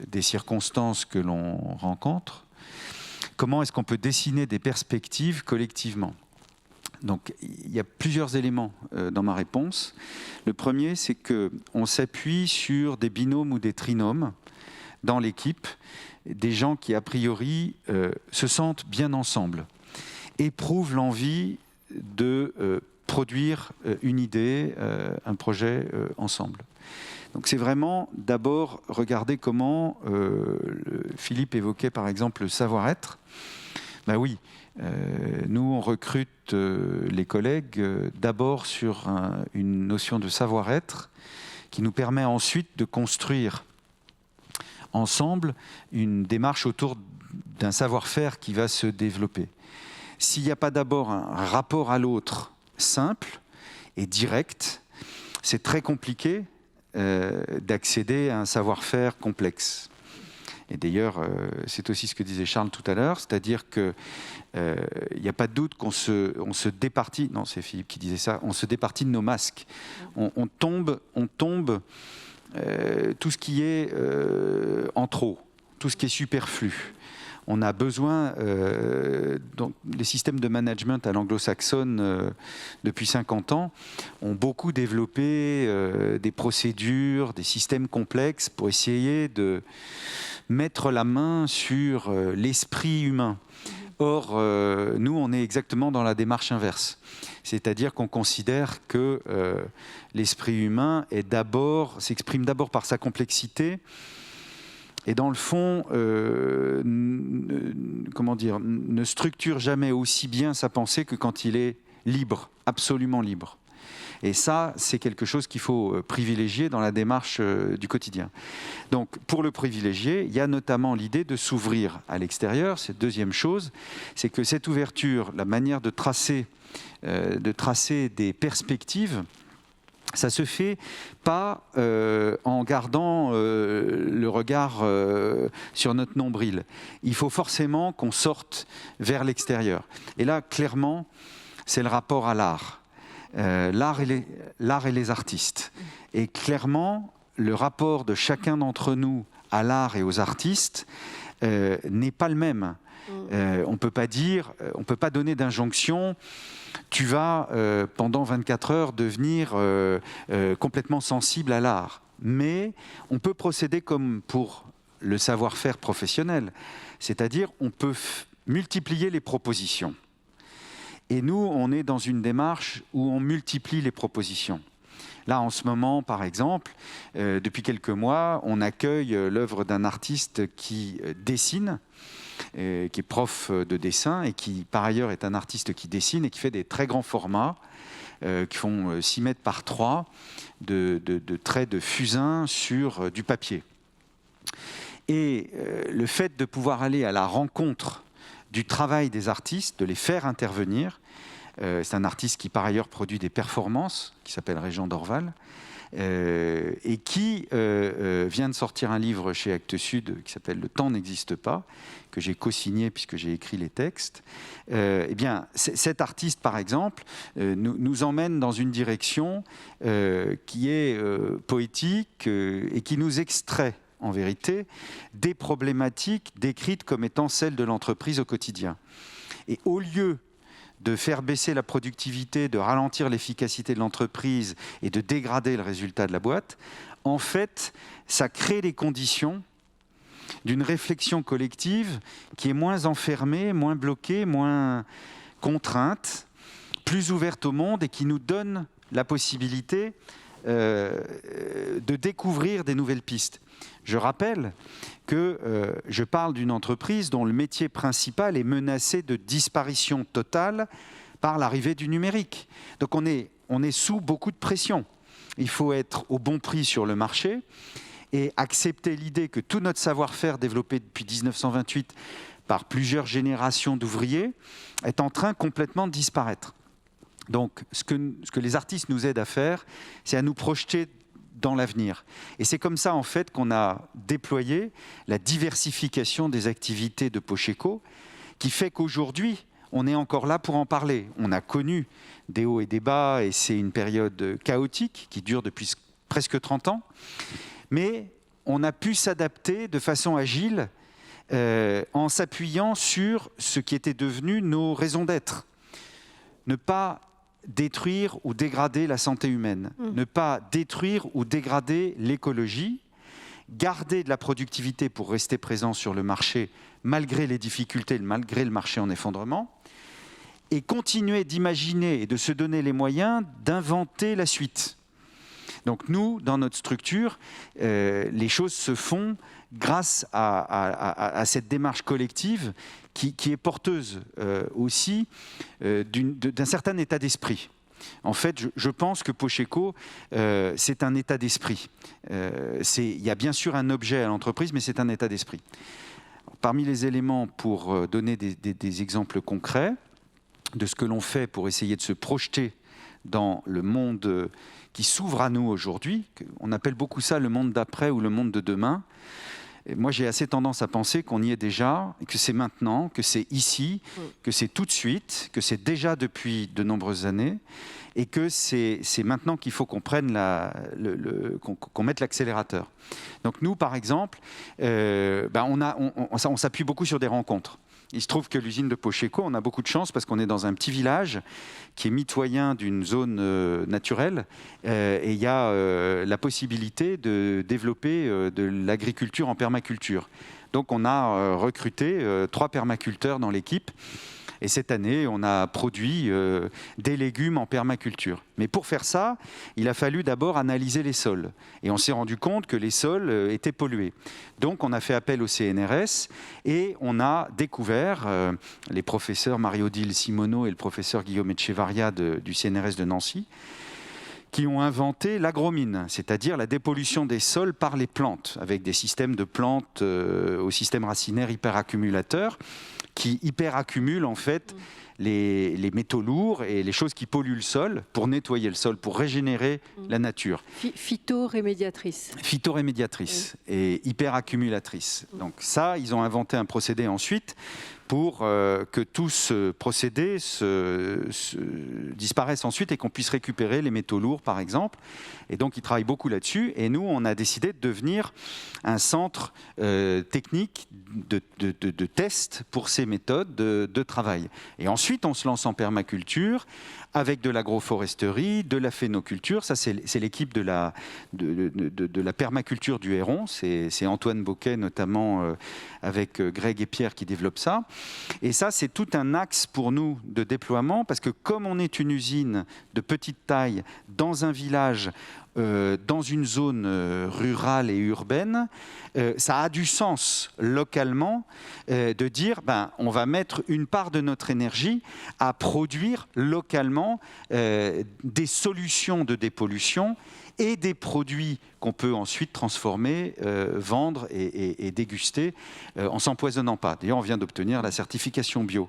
des circonstances que l'on rencontre. Comment est-ce qu'on peut dessiner des perspectives collectivement? Donc il y a plusieurs éléments dans ma réponse. Le premier, c'est qu'on s'appuie sur des binômes ou des trinômes dans l'équipe, des gens qui, a priori, se sentent bien ensemble, éprouvent l'envie de produire une idée, un projet ensemble. Donc c'est vraiment d'abord regarder comment, Philippe évoquait par exemple le savoir-être. Ben oui, nous on recrute les collègues d'abord sur une notion de savoir-être qui nous permet ensuite de construire ensemble une démarche autour d'un savoir-faire qui va se développer. S'il n'y a pas d'abord un rapport à l'autre simple et direct, c'est très compliqué d'accéder à un savoir-faire complexe. Et d'ailleurs, c'est aussi ce que disait Charles tout à l'heure, c'est-à-dire qu'il n'y a pas de doute qu'on se départit, non c'est Philippe qui disait ça, on se départit de nos masques. On tombe tout ce qui est en trop, tout ce qui est superflu. On a besoin, donc les systèmes de management à l'anglo-saxonne depuis 50 ans ont beaucoup développé des procédures, des systèmes complexes pour essayer de mettre la main sur l'esprit humain. Or, nous, on est exactement dans la démarche inverse. C'est-à-dire qu'on considère que l'esprit humain s'exprime d'abord par sa complexité et dans le fond, ne structure jamais aussi bien sa pensée que quand il est libre, absolument libre. Et ça, c'est quelque chose qu'il faut privilégier dans la démarche du quotidien. Donc, pour le privilégier, il y a notamment l'idée de s'ouvrir à l'extérieur. C'est deuxième chose, c'est que cette ouverture, la manière de tracer des perspectives, ça se fait pas en gardant le regard sur notre nombril. Il faut forcément qu'on sorte vers l'extérieur. Et là, clairement, c'est le rapport à l'art. L'art et les artistes. Et clairement, le rapport de chacun d'entre nous à l'art et aux artistes n'est pas le même. On peut pas dire, on peut pas donner d'injonction. Tu vas pendant 24 heures devenir complètement sensible à l'art. Mais on peut procéder comme pour le savoir-faire professionnel, c'est-à-dire on peut multiplier les propositions. Et nous, on est dans une démarche où on multiplie les propositions. Là, en ce moment, par exemple, depuis quelques mois, on accueille l'œuvre d'un artiste qui dessine, qui est prof de dessin et qui, par ailleurs, est un artiste qui dessine et qui fait des très grands formats, qui font 6 mètres par 3 de traits de fusain sur du papier. Et le fait de pouvoir aller à la rencontre du travail des artistes, de les faire intervenir, c'est un artiste qui par ailleurs produit des performances, qui s'appelle Régent Dorval, et qui vient de sortir un livre chez Actes Sud qui s'appelle « Le temps n'existe pas », que j'ai co-signé puisque j'ai écrit les textes. Eh bien, cet artiste, par exemple, nous emmène dans une direction qui est poétique et qui nous extrait, en vérité, des problématiques décrites comme étant celles de l'entreprise au quotidien. Et au lieu de faire baisser la productivité, de ralentir l'efficacité de l'entreprise et de dégrader le résultat de la boîte, en fait, ça crée les conditions d'une réflexion collective qui est moins enfermée, moins bloquée, moins contrainte, plus ouverte au monde et qui nous donne la possibilité de découvrir des nouvelles pistes. Je rappelle que je parle d'une entreprise dont le métier principal est menacé de disparition totale par l'arrivée du numérique. Donc on est sous beaucoup de pression. Il faut être au bon prix sur le marché et accepter l'idée que tout notre savoir-faire développé depuis 1928 par plusieurs générations d'ouvriers est en train complètement de disparaître. Donc ce que les artistes nous aident à faire, c'est à nous projeter dans l'avenir. Et c'est comme ça, en fait, qu'on a déployé la diversification des activités de Pocheco, qui fait qu'aujourd'hui, on est encore là pour en parler. On a connu des hauts et des bas, et c'est une période chaotique qui dure depuis presque 30 ans. Mais on a pu s'adapter de façon agile en s'appuyant sur ce qui était devenu nos raisons d'être. Ne pas détruire ou dégrader la santé humaine, ne pas détruire ou dégrader l'écologie, garder de la productivité pour rester présent sur le marché malgré les difficultés, malgré le marché en effondrement, et continuer d'imaginer et de se donner les moyens d'inventer la suite. Donc nous, dans notre structure, les choses se font grâce à cette démarche collective qui est porteuse aussi d'un certain état d'esprit. En fait, je pense que Pocheco, c'est un état d'esprit. Il y a bien sûr un objet à l'entreprise, mais c'est un état d'esprit. Parmi les éléments pour donner des exemples concrets de ce que l'on fait pour essayer de se projeter dans le monde qui s'ouvre à nous aujourd'hui, on appelle beaucoup ça le monde d'après ou le monde de demain. Et moi, j'ai assez tendance à penser qu'on y est déjà, que c'est maintenant, que c'est ici, que c'est tout de suite, que c'est déjà depuis de nombreuses années, et que c'est maintenant qu'il faut qu'on prenne qu'on mette l'accélérateur. Donc nous, par exemple, on s'appuie beaucoup sur des rencontres. Il se trouve que l'usine de Pocheco, on a beaucoup de chance parce qu'on est dans un petit village qui est mitoyen d'une zone naturelle et il y a la possibilité de développer de l'agriculture en permaculture. Donc on a recruté 3 permaculteurs dans l'équipe. Et cette année, on a produit des légumes en permaculture. Mais pour faire ça, il a fallu d'abord analyser les sols. Et on s'est rendu compte que les sols étaient pollués. Donc on a fait appel au CNRS et on a découvert, les professeurs Marie-Odile Simoneau et le professeur Guillaume Echevarria du CNRS de Nancy, qui ont inventé l'agromine, c'est-à-dire la dépollution des sols par les plantes, avec des systèmes de plantes au système racinaire hyperaccumulateur, qui hyperaccumulent en fait les métaux lourds et les choses qui polluent le sol pour nettoyer le sol, pour régénérer la nature. Phytorémédiatrice. Phytorémédiatrice et hyperaccumulatrice. Donc ça, ils ont inventé un procédé ensuite pour que tout ce procédé disparaisse ensuite et qu'on puisse récupérer les métaux lourds, par exemple. Et donc, ils travaillent beaucoup là-dessus. Et nous, on a décidé de devenir un centre technique de test pour ces méthodes de travail. Et ensuite, on se lance en permaculture avec de l'agroforesterie, de la phénoculture. Ça, c'est l'équipe de la permaculture du Héron. C'est Antoine Boquet, notamment, avec Greg et Pierre, qui développent ça. Et ça, c'est tout un axe pour nous de déploiement, parce que comme on est une usine de petite taille dans un village, dans une zone rurale et urbaine, ça a du sens localement de dire on va mettre une part de notre énergie à produire localement des solutions de dépollution et des produits qu'on peut ensuite transformer, vendre et déguster en s'empoisonnant pas. D'ailleurs, on vient d'obtenir la certification bio.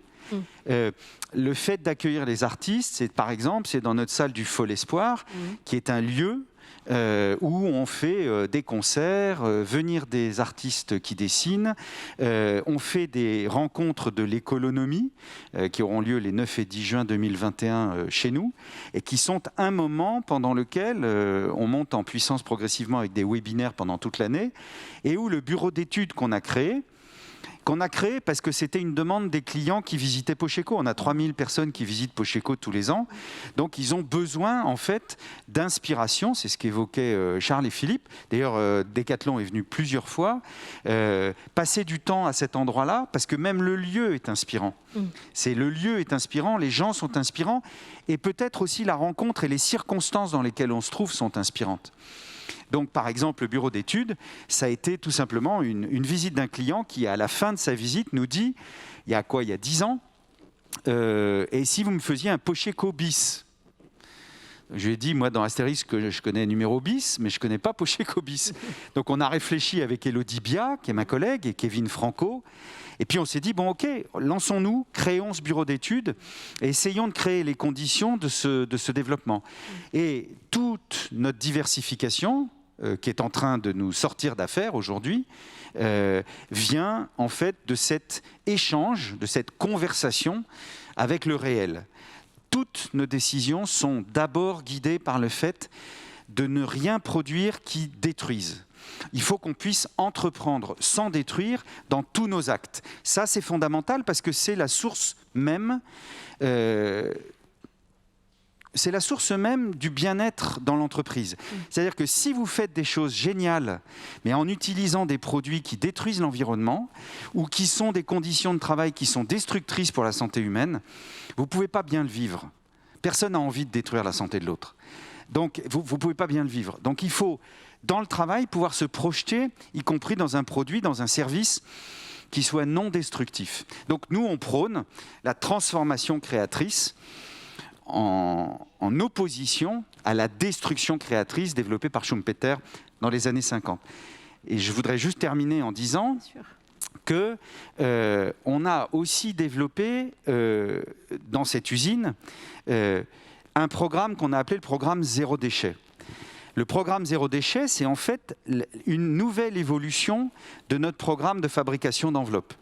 Le fait d'accueillir les artistes, c'est par exemple, c'est dans notre salle du Fol Espoir, qui est un lieu où on fait des concerts, venir des artistes qui dessinent, on fait des rencontres de l'économie qui auront lieu les 9 et 10 juin 2021 chez nous, et qui sont un moment pendant lequel on monte en puissance progressivement avec des webinaires pendant toute l'année, et où le bureau d'études qu'on a créé parce que c'était une demande des clients qui visitaient Pocheco. On a 3000 personnes qui visitent Pocheco tous les ans. Donc, ils ont besoin, en fait, d'inspiration. C'est ce qu'évoquaient Charles et Philippe. D'ailleurs, Decathlon est venu plusieurs fois. Passer du temps à cet endroit-là, parce que même le lieu est inspirant. Le lieu est inspirant, les gens sont inspirants, et peut-être aussi la rencontre et les circonstances dans lesquelles on se trouve sont inspirantes. Donc, par exemple, le bureau d'études, ça a été tout simplement une visite d'un client qui, à la fin de sa visite, nous dit, il y a 10 ans, et si vous me faisiez un Pocheco bis ? Je lui ai dit, moi, dans Astérix, que je connais numéro bis, mais je ne connais pas Pocheco bis. Donc, on a réfléchi avec Élodie Bia, qui est ma collègue, et Kevin Franco. Et puis, on s'est dit, bon, OK, lançons-nous, créons ce bureau d'études et essayons de créer les conditions de ce développement. Et toute notre diversification, qui est en train de nous sortir d'affaires aujourd'hui, vient en fait de cet échange, de cette conversation avec le réel. Toutes nos décisions sont d'abord guidées par le fait de ne rien produire qui détruise. Il faut qu'on puisse entreprendre sans détruire dans tous nos actes. Ça, c'est fondamental parce que c'est la source même du bien-être dans l'entreprise. C'est-à-dire que si vous faites des choses géniales, mais en utilisant des produits qui détruisent l'environnement ou qui sont des conditions de travail qui sont destructrices pour la santé humaine, vous ne pouvez pas bien le vivre. Personne n'a envie de détruire la santé de l'autre. Donc, vous ne pouvez pas bien le vivre. Donc, il faut, dans le travail, pouvoir se projeter, y compris dans un produit, dans un service qui soit non destructif. Donc, nous, on prône la transformation créatrice en opposition à la destruction créatrice développée par Schumpeter dans les années 50. Et je voudrais juste terminer en disant qu'on a aussi développé dans cette usine un programme qu'on a appelé le programme Zéro Déchet. Le programme Zéro Déchet, c'est en fait une nouvelle évolution de notre programme de fabrication d'enveloppes.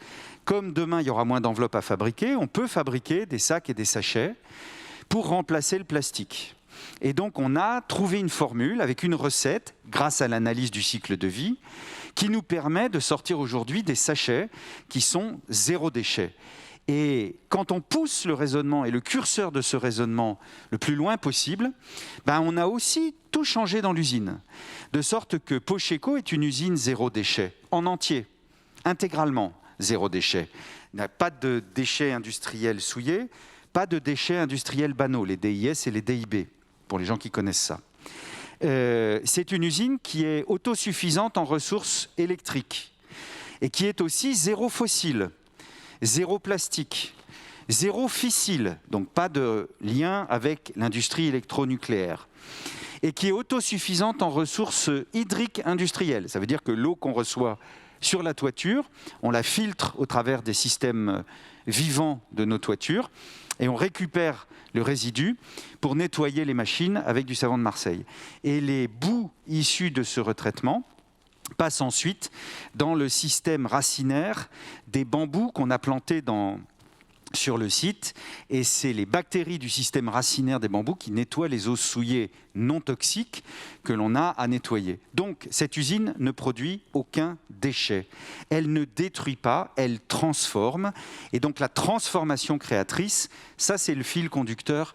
Comme demain, il y aura moins d'enveloppes à fabriquer, on peut fabriquer des sacs et des sachets pour remplacer le plastique. Et donc, on a trouvé une formule avec une recette, grâce à l'analyse du cycle de vie, qui nous permet de sortir aujourd'hui des sachets qui sont zéro déchet. Et quand on pousse le raisonnement et le curseur de ce raisonnement le plus loin possible, on a aussi tout changé dans l'usine. De sorte que Pocheco est une usine zéro déchet, en entier, intégralement zéro déchet. Il n'y a pas de déchets industriels souillés, pas de déchets industriels banaux, les DIS et les DIB, pour les gens qui connaissent ça. C'est une usine qui est autosuffisante en ressources électriques et qui est aussi zéro fossile, zéro plastique, zéro fissile, donc pas de lien avec l'industrie électronucléaire, et qui est autosuffisante en ressources hydriques industrielles. Ça veut dire que l'eau qu'on reçoit sur la toiture, on la filtre au travers des systèmes vivants de nos toitures, et on récupère le résidu pour nettoyer les machines avec du savon de Marseille. Et les boues issues de ce retraitement passe ensuite dans le système racinaire des bambous qu'on a plantés sur le site, et c'est les bactéries du système racinaire des bambous qui nettoient les eaux souillées non toxiques que l'on a à nettoyer. Donc cette usine ne produit aucun déchet. Elle ne détruit pas, elle transforme. Et donc la transformation créatrice, ça c'est le fil conducteur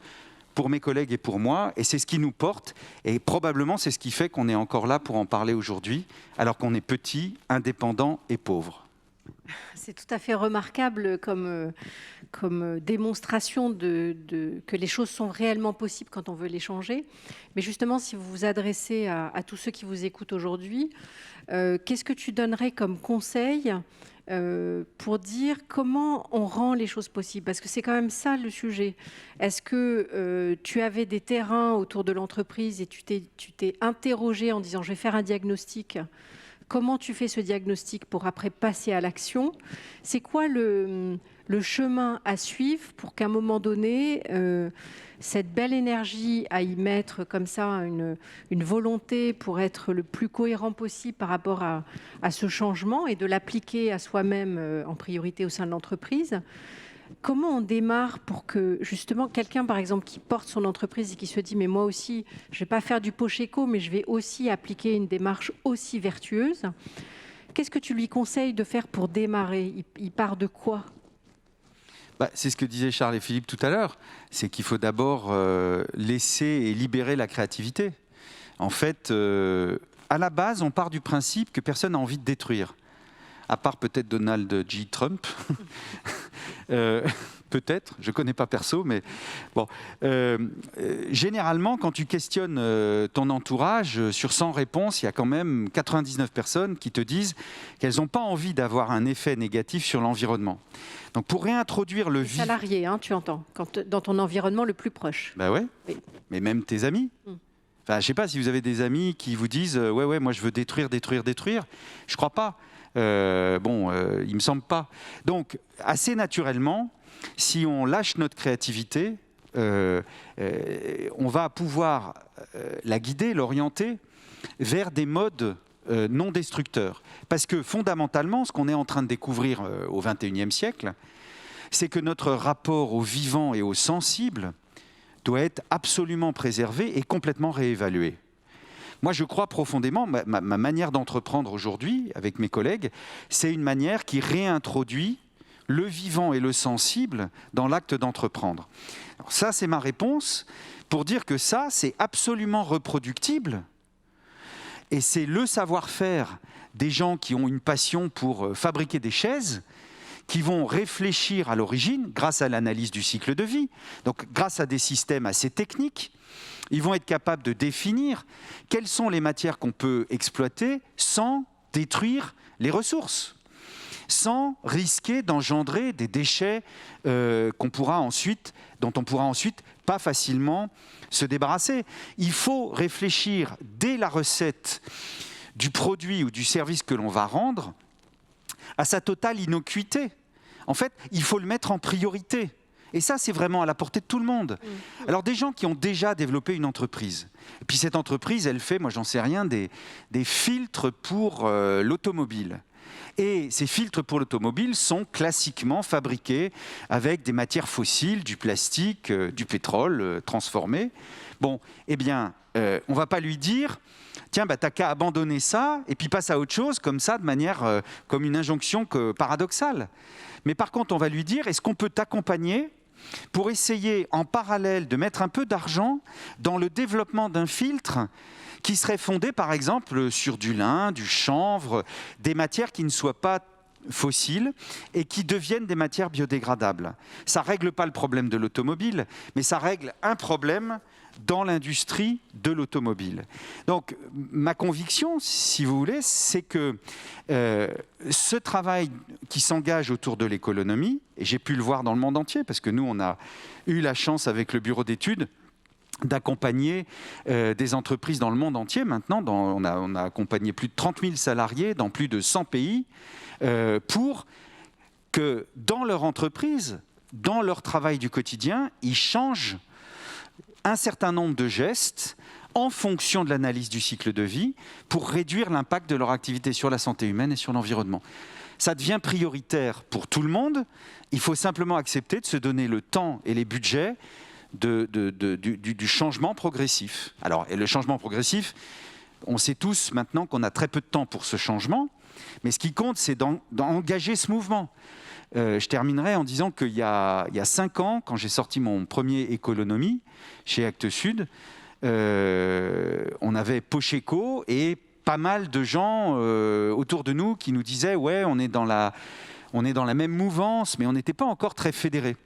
pour mes collègues et pour moi, et c'est ce qui nous porte, et probablement c'est ce qui fait qu'on est encore là pour en parler aujourd'hui, alors qu'on est petit, indépendant et pauvre. C'est tout à fait remarquable comme démonstration que les choses sont réellement possibles quand on veut les changer. Mais justement, si vous vous adressez à tous ceux qui vous écoutent aujourd'hui, qu'est-ce que tu donnerais comme conseil pour dire comment on rend les choses possibles? Parce que c'est quand même ça le sujet. Est-ce que tu avais des terrains autour de l'entreprise et tu t'es interrogé en disant « je vais faire un diagnostic ». Comment tu fais ce diagnostic pour après passer à l'action? C'est quoi le chemin à suivre pour qu'à un moment donné, cette belle énergie à y mettre comme ça, une volonté pour être le plus cohérent possible par rapport à ce changement et de l'appliquer à soi-même en priorité au sein de l'entreprise? Comment on démarre pour que justement quelqu'un, par exemple, qui porte son entreprise et qui se dit « mais moi aussi, je ne vais pas faire du poche-éco, mais je vais aussi appliquer une démarche aussi vertueuse ». Qu'est-ce que tu lui conseilles de faire pour démarrer? Il part de quoi? C'est ce que disaient Charles et Philippe tout à l'heure, c'est qu'il faut d'abord laisser et libérer la créativité. En fait, à la base, on part du principe que personne n'a envie de détruire, à part peut-être Donald J. Trump. Peut-être, je ne connais pas perso, mais bon. Généralement, quand tu questionnes ton entourage, sur 100 réponses, il y a quand même 99 personnes qui te disent qu'elles n'ont pas envie d'avoir un effet négatif sur l'environnement. Donc pour réintroduire le vivant... Salarié, hein, tu entends, dans ton environnement le plus proche. Ouais. Oui. Mais même tes amis. Enfin, je ne sais pas si vous avez des amis qui vous disent « ouais, moi je veux détruire. » Je ne crois pas. Il ne me semble pas. Donc, assez naturellement, si on lâche notre créativité, on va pouvoir la guider, l'orienter vers des modes non destructeurs. Parce que fondamentalement, ce qu'on est en train de découvrir au XXIe siècle, c'est que notre rapport au vivant et au sensible doit être absolument préservé et complètement réévalué. Moi, je crois profondément, ma manière d'entreprendre aujourd'hui avec mes collègues, c'est une manière qui réintroduit le vivant et le sensible dans l'acte d'entreprendre. Alors ça, c'est ma réponse pour dire que ça, c'est absolument reproductible et c'est le savoir-faire des gens qui ont une passion pour fabriquer des chaises, qui vont réfléchir à l'origine grâce à l'analyse du cycle de vie, donc grâce à des systèmes assez techniques. Ils vont être capables de définir quelles sont les matières qu'on peut exploiter sans détruire les ressources, sans risquer d'engendrer des déchets dont on pourra ensuite pas facilement se débarrasser. Il faut réfléchir dès la recette du produit ou du service que l'on va rendre à sa totale innocuité. En fait, il faut le mettre en priorité. Et ça, c'est vraiment à la portée de tout le monde. Alors, des gens qui ont déjà développé une entreprise, et puis cette entreprise, elle fait, moi j'en sais rien, des filtres pour l'automobile. Et ces filtres pour l'automobile sont classiquement fabriqués avec des matières fossiles, du plastique, du pétrole transformé. Bon, eh bien, on ne va pas lui dire... Tiens, t'as qu'à abandonner ça et puis passe à autre chose comme ça, de manière comme une injonction paradoxale. Mais par contre, on va lui dire, est-ce qu'on peut t'accompagner pour essayer en parallèle de mettre un peu d'argent dans le développement d'un filtre qui serait fondé par exemple sur du lin, du chanvre, des matières qui ne soient pas fossiles et qui deviennent des matières biodégradables. Ça ne règle pas le problème de l'automobile, mais ça règle un problème dans l'industrie de l'automobile. Donc, ma conviction, si vous voulez, c'est que ce travail qui s'engage autour de l'économie, et j'ai pu le voir dans le monde entier, parce que nous, on a eu la chance avec le bureau d'études d'accompagner des entreprises dans le monde entier. Maintenant, on a accompagné plus de 30 000 salariés dans plus de 100 pays pour que dans leur entreprise, dans leur travail du quotidien, ils changent un certain nombre de gestes en fonction de l'analyse du cycle de vie pour réduire l'impact de leur activité sur la santé humaine et sur l'environnement. Ça devient prioritaire pour tout le monde. Il faut simplement accepter de se donner le temps et les budgets du changement progressif. Alors, et le changement progressif, on sait tous maintenant qu'on a très peu de temps pour ce changement, mais ce qui compte, c'est d'engager ce mouvement. Je terminerai en disant qu'il y a 5 ans, quand j'ai sorti mon premier Économie chez Actes Sud, on avait Pocheco et pas mal de gens autour de nous qui nous disaient « ouais, on est dans la même mouvance, mais on n'était pas encore très fédérés ».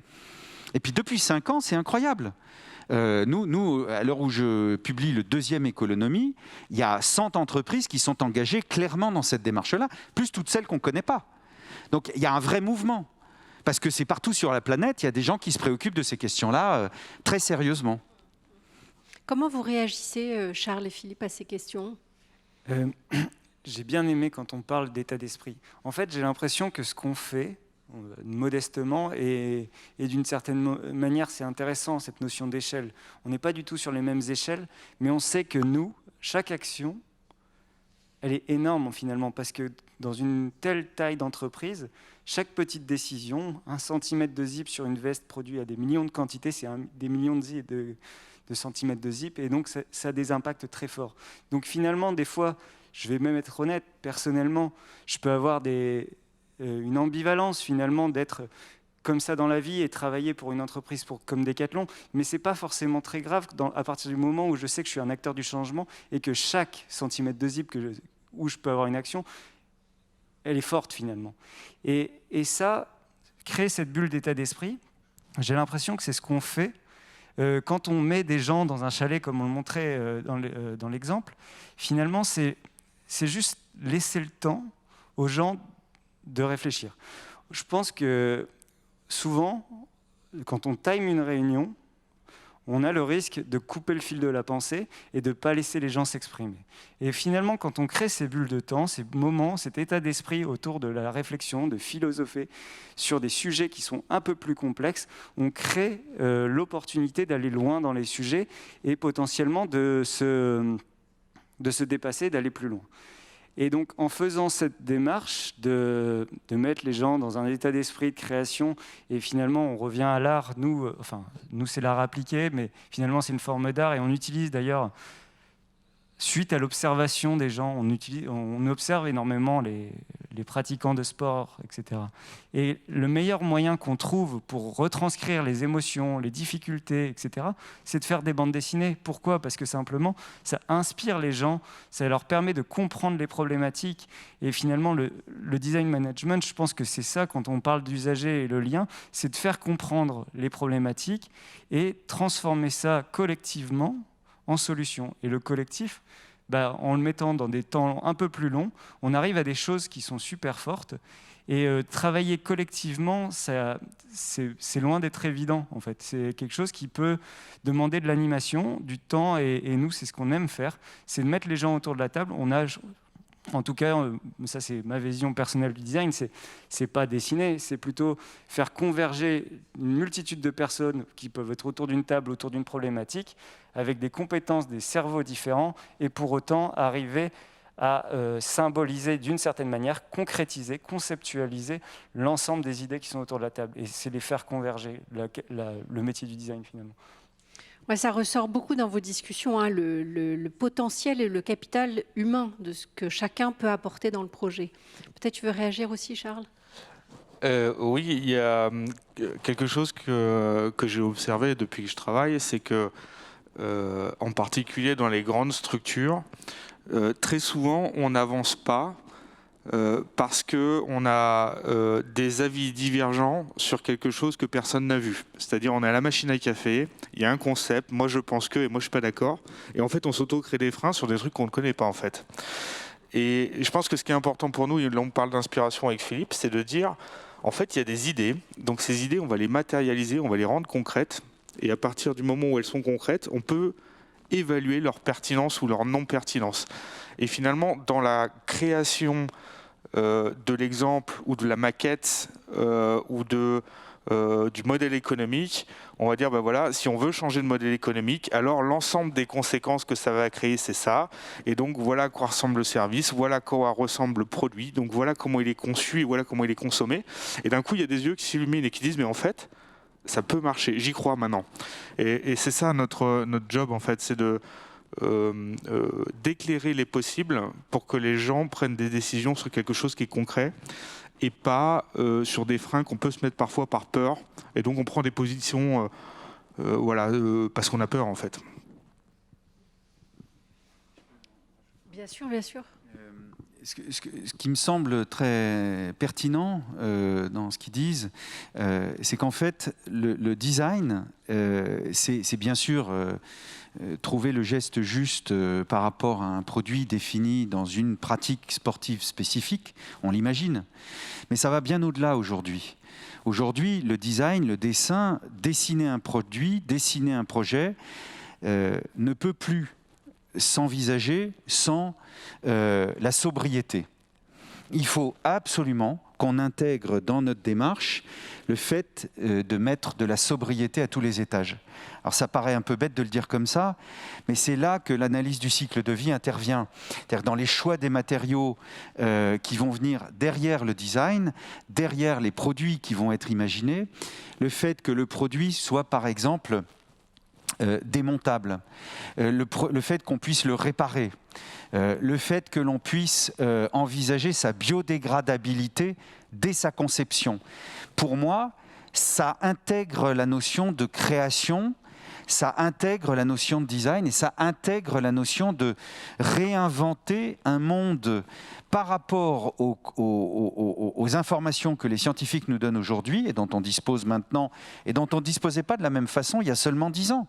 Et puis depuis 5 ans, c'est incroyable. Nous, à l'heure où je publie le 2e Économie, il y a 100 entreprises qui sont engagées clairement dans cette démarche-là, plus toutes celles qu'on ne connaît pas. Donc il y a un vrai mouvement, parce que c'est partout sur la planète, il y a des gens qui se préoccupent de ces questions-là très sérieusement. Comment vous réagissez, Charles et Philippe, à ces questions ? J'ai bien aimé quand on parle d'état d'esprit. En fait, j'ai l'impression que ce qu'on fait, modestement, et d'une certaine manière, c'est intéressant, cette notion d'échelle. On n'est pas du tout sur les mêmes échelles, mais on sait que nous, chaque action, elle est énorme finalement, parce que dans une telle taille d'entreprise, chaque petite décision, 1 centimètre de zip sur une veste produit à des millions de quantités, c'est des millions de centimètres de zip, et donc ça a des impacts très forts. Donc finalement, des fois, je vais même être honnête, personnellement, je peux avoir une ambivalence finalement d'être comme ça dans la vie et travailler pour une entreprise comme Decathlon, mais ce n'est pas forcément très grave à partir du moment où je sais que je suis un acteur du changement et que chaque centimètre de zip où je peux avoir une action, elle est forte finalement. Et ça, créer cette bulle d'état d'esprit, j'ai l'impression que c'est ce qu'on fait quand on met des gens dans un chalet, comme on le montrait dans l'exemple. Finalement, c'est juste laisser le temps aux gens de réfléchir. Je pense que souvent, quand on time une réunion, on a le risque de couper le fil de la pensée et de ne pas laisser les gens s'exprimer. Et finalement, quand on crée ces bulles de temps, ces moments, cet état d'esprit autour de la réflexion, de philosopher sur des sujets qui sont un peu plus complexes, on crée l'opportunité d'aller loin dans les sujets et potentiellement de se dépasser, d'aller plus loin. Et donc, en faisant cette démarche de mettre les gens dans un état d'esprit de création, et finalement, on revient à l'art, nous c'est l'art appliqué, mais finalement, c'est une forme d'art, et on utilise d'ailleurs, suite à l'observation des gens, on observe énormément les pratiquants de sport, etc. Et le meilleur moyen qu'on trouve pour retranscrire les émotions, les difficultés, etc., c'est de faire des bandes dessinées. Pourquoi ? Parce que simplement, ça inspire les gens, ça leur permet de comprendre les problématiques. Et finalement, le design management, je pense que c'est ça, quand on parle d'usager et le lien, c'est de faire comprendre les problématiques et transformer ça collectivement en solution. Et le collectif, en le mettant dans des temps un peu plus longs, on arrive à des choses qui sont super fortes. Et travailler collectivement, c'est loin d'être évident, en fait. C'est quelque chose qui peut demander de l'animation, du temps, et nous, c'est ce qu'on aime faire, c'est de mettre les gens autour de la table. En tout cas, ça c'est ma vision personnelle du design, c'est pas dessiner, c'est plutôt faire converger une multitude de personnes qui peuvent être autour d'une table, autour d'une problématique, avec des compétences, des cerveaux différents, et pour autant arriver à symboliser d'une certaine manière, concrétiser, conceptualiser l'ensemble des idées qui sont autour de la table. Et c'est les faire converger, le métier du design finalement. Ouais, ça ressort beaucoup dans vos discussions, hein, le potentiel et le capital humain de ce que chacun peut apporter dans le projet. Peut-être tu veux réagir aussi, Charles ? Oui, il y a quelque chose que j'ai observé depuis que je travaille, c'est que, en particulier dans les grandes structures, très souvent on n'avance pas parce qu'on a des avis divergents sur quelque chose que personne n'a vu. C'est-à-dire on est à la machine à café, il y a un concept, moi je pense que, et moi je suis pas d'accord, et en fait on s'auto-crée des freins sur des trucs qu'on ne connaît pas en fait. Et je pense que ce qui est important pour nous, et là on parle d'inspiration avec Philippe, c'est de dire, en fait il y a des idées, donc ces idées on va les matérialiser, on va les rendre concrètes, et à partir du moment où elles sont concrètes, on peut évaluer leur pertinence ou leur non-pertinence. Et finalement, dans la création de l'exemple ou de la maquette ou de du modèle économique, on va dire, ben voilà, si on veut changer de modèle économique, alors l'ensemble des conséquences que ça va créer, c'est ça. Et donc voilà à quoi ressemble le service, voilà à quoi ressemble le produit, donc voilà comment il est conçu et voilà comment il est consommé. Et d'un coup, il y a des yeux qui s'illuminent et qui disent, mais en fait, ça peut marcher, j'y crois maintenant. Et c'est ça notre job, en fait, c'est d'éclairer les possibles pour que les gens prennent des décisions sur quelque chose qui est concret et pas sur des freins qu'on peut se mettre parfois par peur. Et donc on prend des positions parce qu'on a peur en fait. Bien sûr, bien sûr. Ce qui me semble très pertinent dans ce qu'ils disent, c'est qu'en fait, le design, c'est bien sûr trouver le geste juste par rapport à un produit défini dans une pratique sportive spécifique, on l'imagine. Mais ça va bien au-delà aujourd'hui. Aujourd'hui, le design, le dessin, dessiner un produit, dessiner un projet, ne peut plus s'envisager sans la sobriété. Il faut absolument qu'on intègre dans notre démarche le fait de mettre de la sobriété à tous les étages. Alors ça paraît un peu bête de le dire comme ça, mais c'est là que l'analyse du cycle de vie intervient. C'est-à-dire dans les choix des matériaux qui vont venir derrière le design, derrière les produits qui vont être imaginés, le fait que le produit soit par exemple démontable, le fait qu'on puisse le réparer, le fait que l'on puisse envisager sa biodégradabilité dès sa conception. Pour moi, ça intègre la notion de création, ça intègre la notion de design et ça intègre la notion de réinventer un monde par rapport aux informations que les scientifiques nous donnent aujourd'hui et dont on dispose maintenant et dont on ne disposait pas de la même façon il y a seulement 10 ans.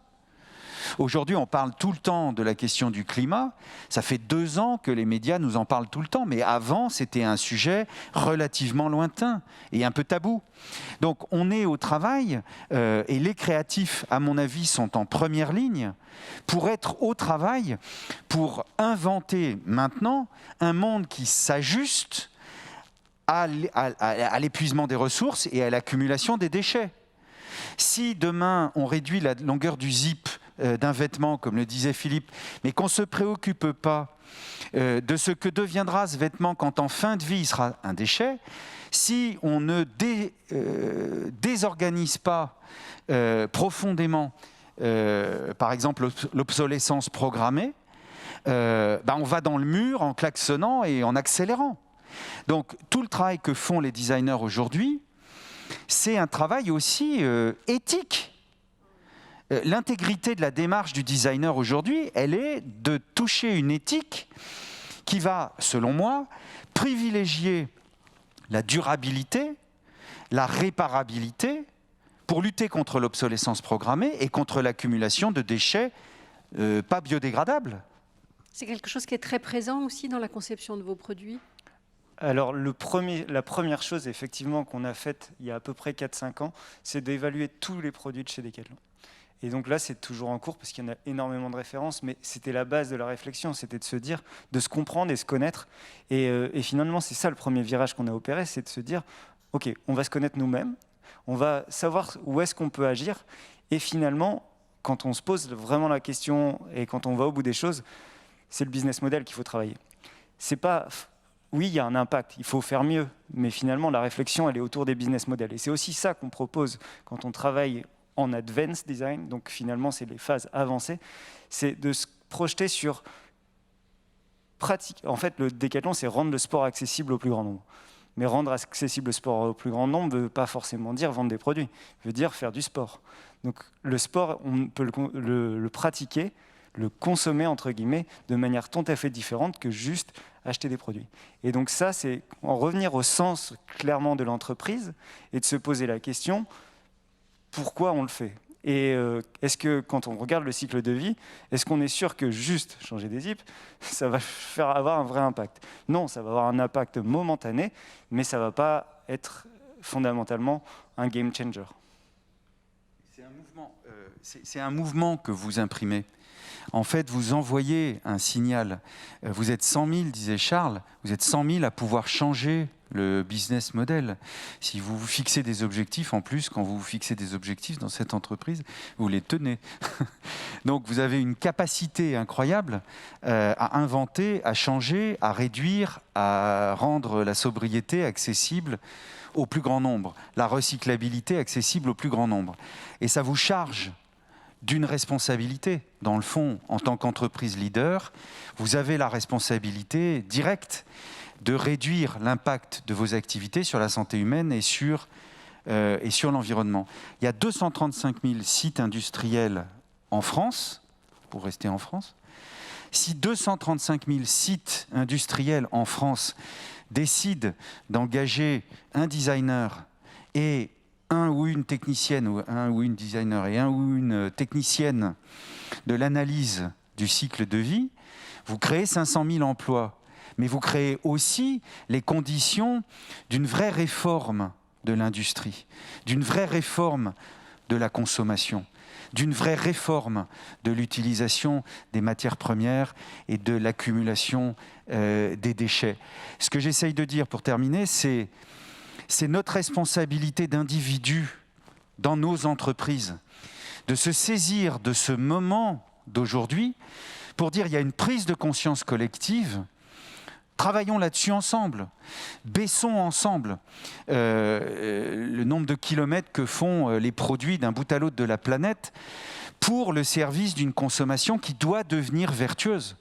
Aujourd'hui, on parle tout le temps de la question du climat. Ça fait 2 ans que les médias nous en parlent tout le temps. Mais avant, c'était un sujet relativement lointain et un peu tabou. Donc, on est au travail et les créatifs, à mon avis, sont en première ligne pour être au travail, pour inventer maintenant un monde qui s'ajuste à l'épuisement des ressources et à l'accumulation des déchets. Si demain, on réduit la longueur du zip d'un vêtement, comme le disait Philippe, mais qu'on ne se préoccupe pas de ce que deviendra ce vêtement quand en fin de vie il sera un déchet, si on ne désorganise pas profondément, par exemple, l'obsolescence programmée, on va dans le mur en klaxonnant et en accélérant. Donc tout le travail que font les designers aujourd'hui, c'est un travail aussi éthique. L'intégrité de la démarche du designer aujourd'hui, elle est de toucher une éthique qui va, selon moi, privilégier la durabilité, la réparabilité, pour lutter contre l'obsolescence programmée et contre l'accumulation de déchets pas biodégradables. C'est quelque chose qui est très présent aussi dans la conception de vos produits. Alors, la première chose, effectivement, qu'on a faite il y a à peu près 4-5 ans, c'est d'évaluer tous les produits de chez Decathlon. Et donc là, c'est toujours en cours parce qu'il y en a énormément de références, mais c'était la base de la réflexion, c'était de se dire, de se comprendre et se connaître. Et finalement, c'est ça le premier virage qu'on a opéré, c'est de se dire, OK, on va se connaître nous-mêmes, on va savoir où est-ce qu'on peut agir. Et finalement, quand on se pose vraiment la question et quand on va au bout des choses, c'est le business model qu'il faut travailler. C'est pas... Oui, il y a un impact, il faut faire mieux, mais finalement, la réflexion, elle est autour des business models. Et c'est aussi ça qu'on propose quand on travaille en advanced design, donc finalement, c'est les phases avancées, c'est de se projeter sur pratique. En fait, le Decathlon, c'est rendre le sport accessible au plus grand nombre. Mais rendre accessible le sport au plus grand nombre ne veut pas forcément dire vendre des produits, veut dire faire du sport. Donc le sport, on peut le pratiquer, le consommer, entre guillemets, de manière tout à fait différente que juste acheter des produits. Et donc ça, c'est en revenir au sens clairement de l'entreprise et de se poser la question, pourquoi on le fait ? Et est-ce que quand on regarde le cycle de vie, est-ce qu'on est sûr que juste changer des zips, ça va faire avoir un vrai impact ? Non, ça va avoir un impact momentané, mais ça ne va pas être fondamentalement un game changer. C'est un mouvement que vous imprimez. en fait, vous envoyez un signal. Vous êtes 100 000, disait Charles, vous êtes 100 000 à pouvoir changer le business model. Si vous vous fixez des objectifs, en plus, quand vous vous fixez des objectifs dans cette entreprise, vous les tenez. Donc vous avez une capacité incroyable à inventer, à changer, à réduire, à rendre la sobriété accessible au plus grand nombre, la recyclabilité accessible au plus grand nombre. Et ça vous charge d'une responsabilité. Dans le fond, en tant qu'entreprise leader, vous avez la responsabilité directe de réduire l'impact de vos activités sur la santé humaine et sur l'environnement. Il y a 235 000 sites industriels en France, pour rester en France. Si 235 000 sites industriels en France décident d'engager un designer et un ou une technicienne, ou un ou une designer et un ou une technicienne de l'analyse du cycle de vie, vous créez 500 000 emplois. Mais vous créez aussi les conditions d'une vraie réforme de l'industrie, d'une vraie réforme de la consommation, d'une vraie réforme de l'utilisation des matières premières et de l'accumulation des déchets. Ce que j'essaye de dire pour terminer, c'est notre responsabilité d'individu dans nos entreprises, de se saisir de ce moment d'aujourd'hui pour dire il y a une prise de conscience collective. Travaillons là-dessus ensemble, baissons ensemble le nombre de kilomètres que font les produits d'un bout à l'autre de la planète pour le service d'une consommation qui doit devenir vertueuse.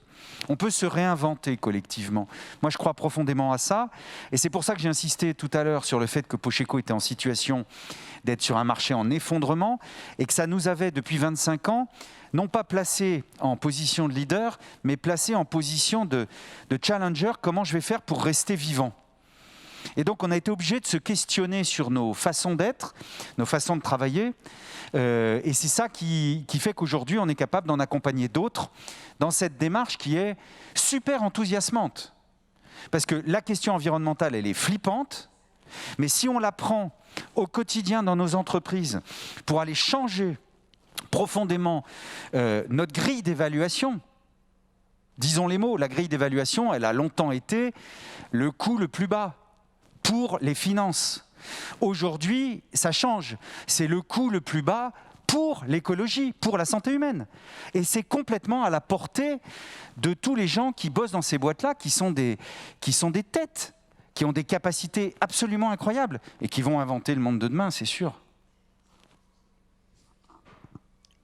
On peut se réinventer collectivement. Moi, je crois profondément à ça. Et c'est pour ça que j'ai insisté tout à l'heure sur le fait que Pocheco était en situation d'être sur un marché en effondrement et que ça nous avait, depuis 25 ans, non pas placé en position de leader, mais placé en position de challenger. Comment je vais faire pour rester vivant ? Et donc, on a été obligé de se questionner sur nos façons d'être, nos façons de travailler. Et c'est ça qui fait qu'aujourd'hui, on est capable d'en accompagner d'autres dans cette démarche qui est super enthousiasmante. Parce que la question environnementale, elle est flippante, mais si on la prend au quotidien dans nos entreprises pour aller changer profondément notre grille d'évaluation, disons les mots, la grille d'évaluation, elle a longtemps été le coût le plus bas pour les finances. Aujourd'hui, ça change. C'est le coût le plus bas pour l'écologie, pour la santé humaine. Et c'est complètement à la portée de tous les gens qui bossent dans ces boîtes-là, qui sont des têtes, qui ont des capacités absolument incroyables et qui vont inventer le monde de demain, c'est sûr.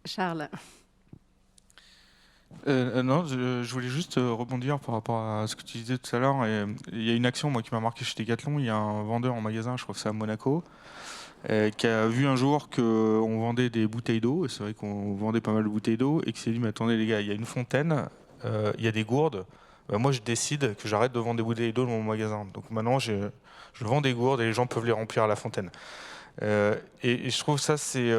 Charles. Non, je voulais juste rebondir par rapport à ce que tu disais tout à l'heure. Il y a une action moi, qui m'a marqué chez Decathlon. Il y a un vendeur en magasin, je crois que c'est à Monaco, qui a vu un jour qu'on vendait des bouteilles d'eau. Et c'est vrai qu'on vendait pas mal de bouteilles d'eau. Et qui s'est dit, mais attendez les gars, il y a une fontaine, il y a des gourdes. Moi, je décide que j'arrête de vendre des bouteilles d'eau dans mon magasin. Donc maintenant, je vends des gourdes et les gens peuvent les remplir à la fontaine. Et je trouve ça, c'est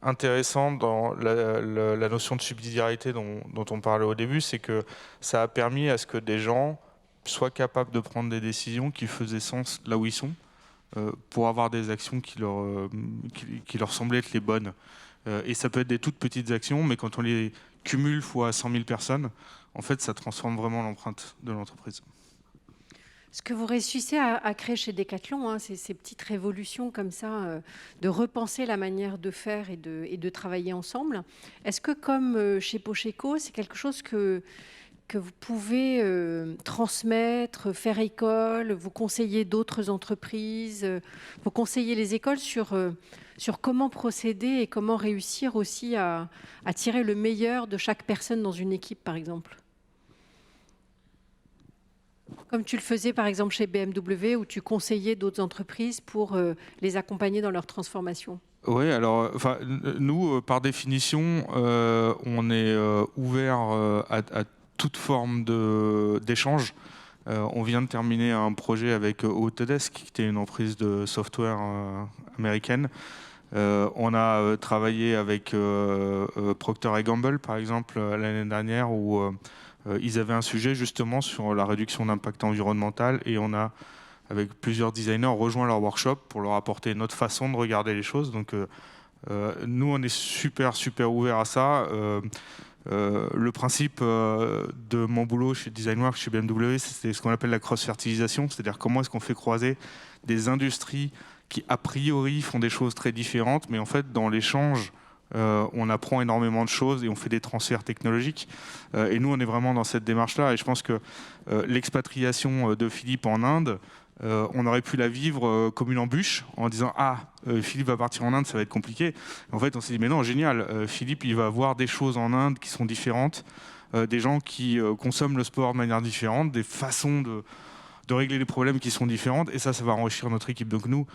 intéressant dans la notion de subsidiarité dont on parlait au début, c'est que ça a permis à ce que des gens soient capables de prendre des décisions qui faisaient sens là où ils sont, pour avoir des actions qui leur semblaient être les bonnes. Et ça peut être des toutes petites actions, mais quand on les cumule fois 100 000 personnes, en fait, ça transforme vraiment l'empreinte de l'entreprise. Ce que vous réussissez à créer chez Decathlon, hein, c'est ces petites révolutions comme ça, de repenser la manière de faire et de travailler ensemble. Est-ce que, comme chez Pocheco, c'est quelque chose que vous pouvez transmettre, faire école, vous conseiller d'autres entreprises, vous conseiller les écoles sur comment procéder et comment réussir aussi à tirer le meilleur de chaque personne dans une équipe, par exemple ? Comme tu le faisais par exemple chez BMW, où tu conseillais d'autres entreprises pour les accompagner dans leur transformation. Oui, alors nous, par définition, on est ouvert à toute forme d'échange. On vient de terminer un projet avec Autodesk, qui était une entreprise de software américaine. On a travaillé avec Procter & Gamble, par exemple, l'année dernière, où ils avaient un sujet justement sur la réduction d'impact environnemental et on a, avec plusieurs designers, rejoint leur workshop pour leur apporter notre façon de regarder les choses. Donc nous, on est super ouverts à ça. Le principe de mon boulot chez Designworks, chez BMW, c'est ce qu'on appelle la cross-fertilisation, c'est-à-dire comment est-ce qu'on fait croiser des industries qui, a priori, font des choses très différentes, mais en fait, dans l'échange, on apprend énormément de choses et on fait des transferts technologiques. Et nous, on est vraiment dans cette démarche-là. Et je pense que l'expatriation de Philippe en Inde, on aurait pu la vivre comme une embûche en disant Philippe va partir en Inde, ça va être compliqué. En fait, on s'est dit mais non, génial, Philippe il va voir des choses en Inde qui sont différentes, des gens qui consomment le sport de manière différente, des façons de régler les problèmes qui sont différentes, et ça va enrichir notre équipe. Donc nous,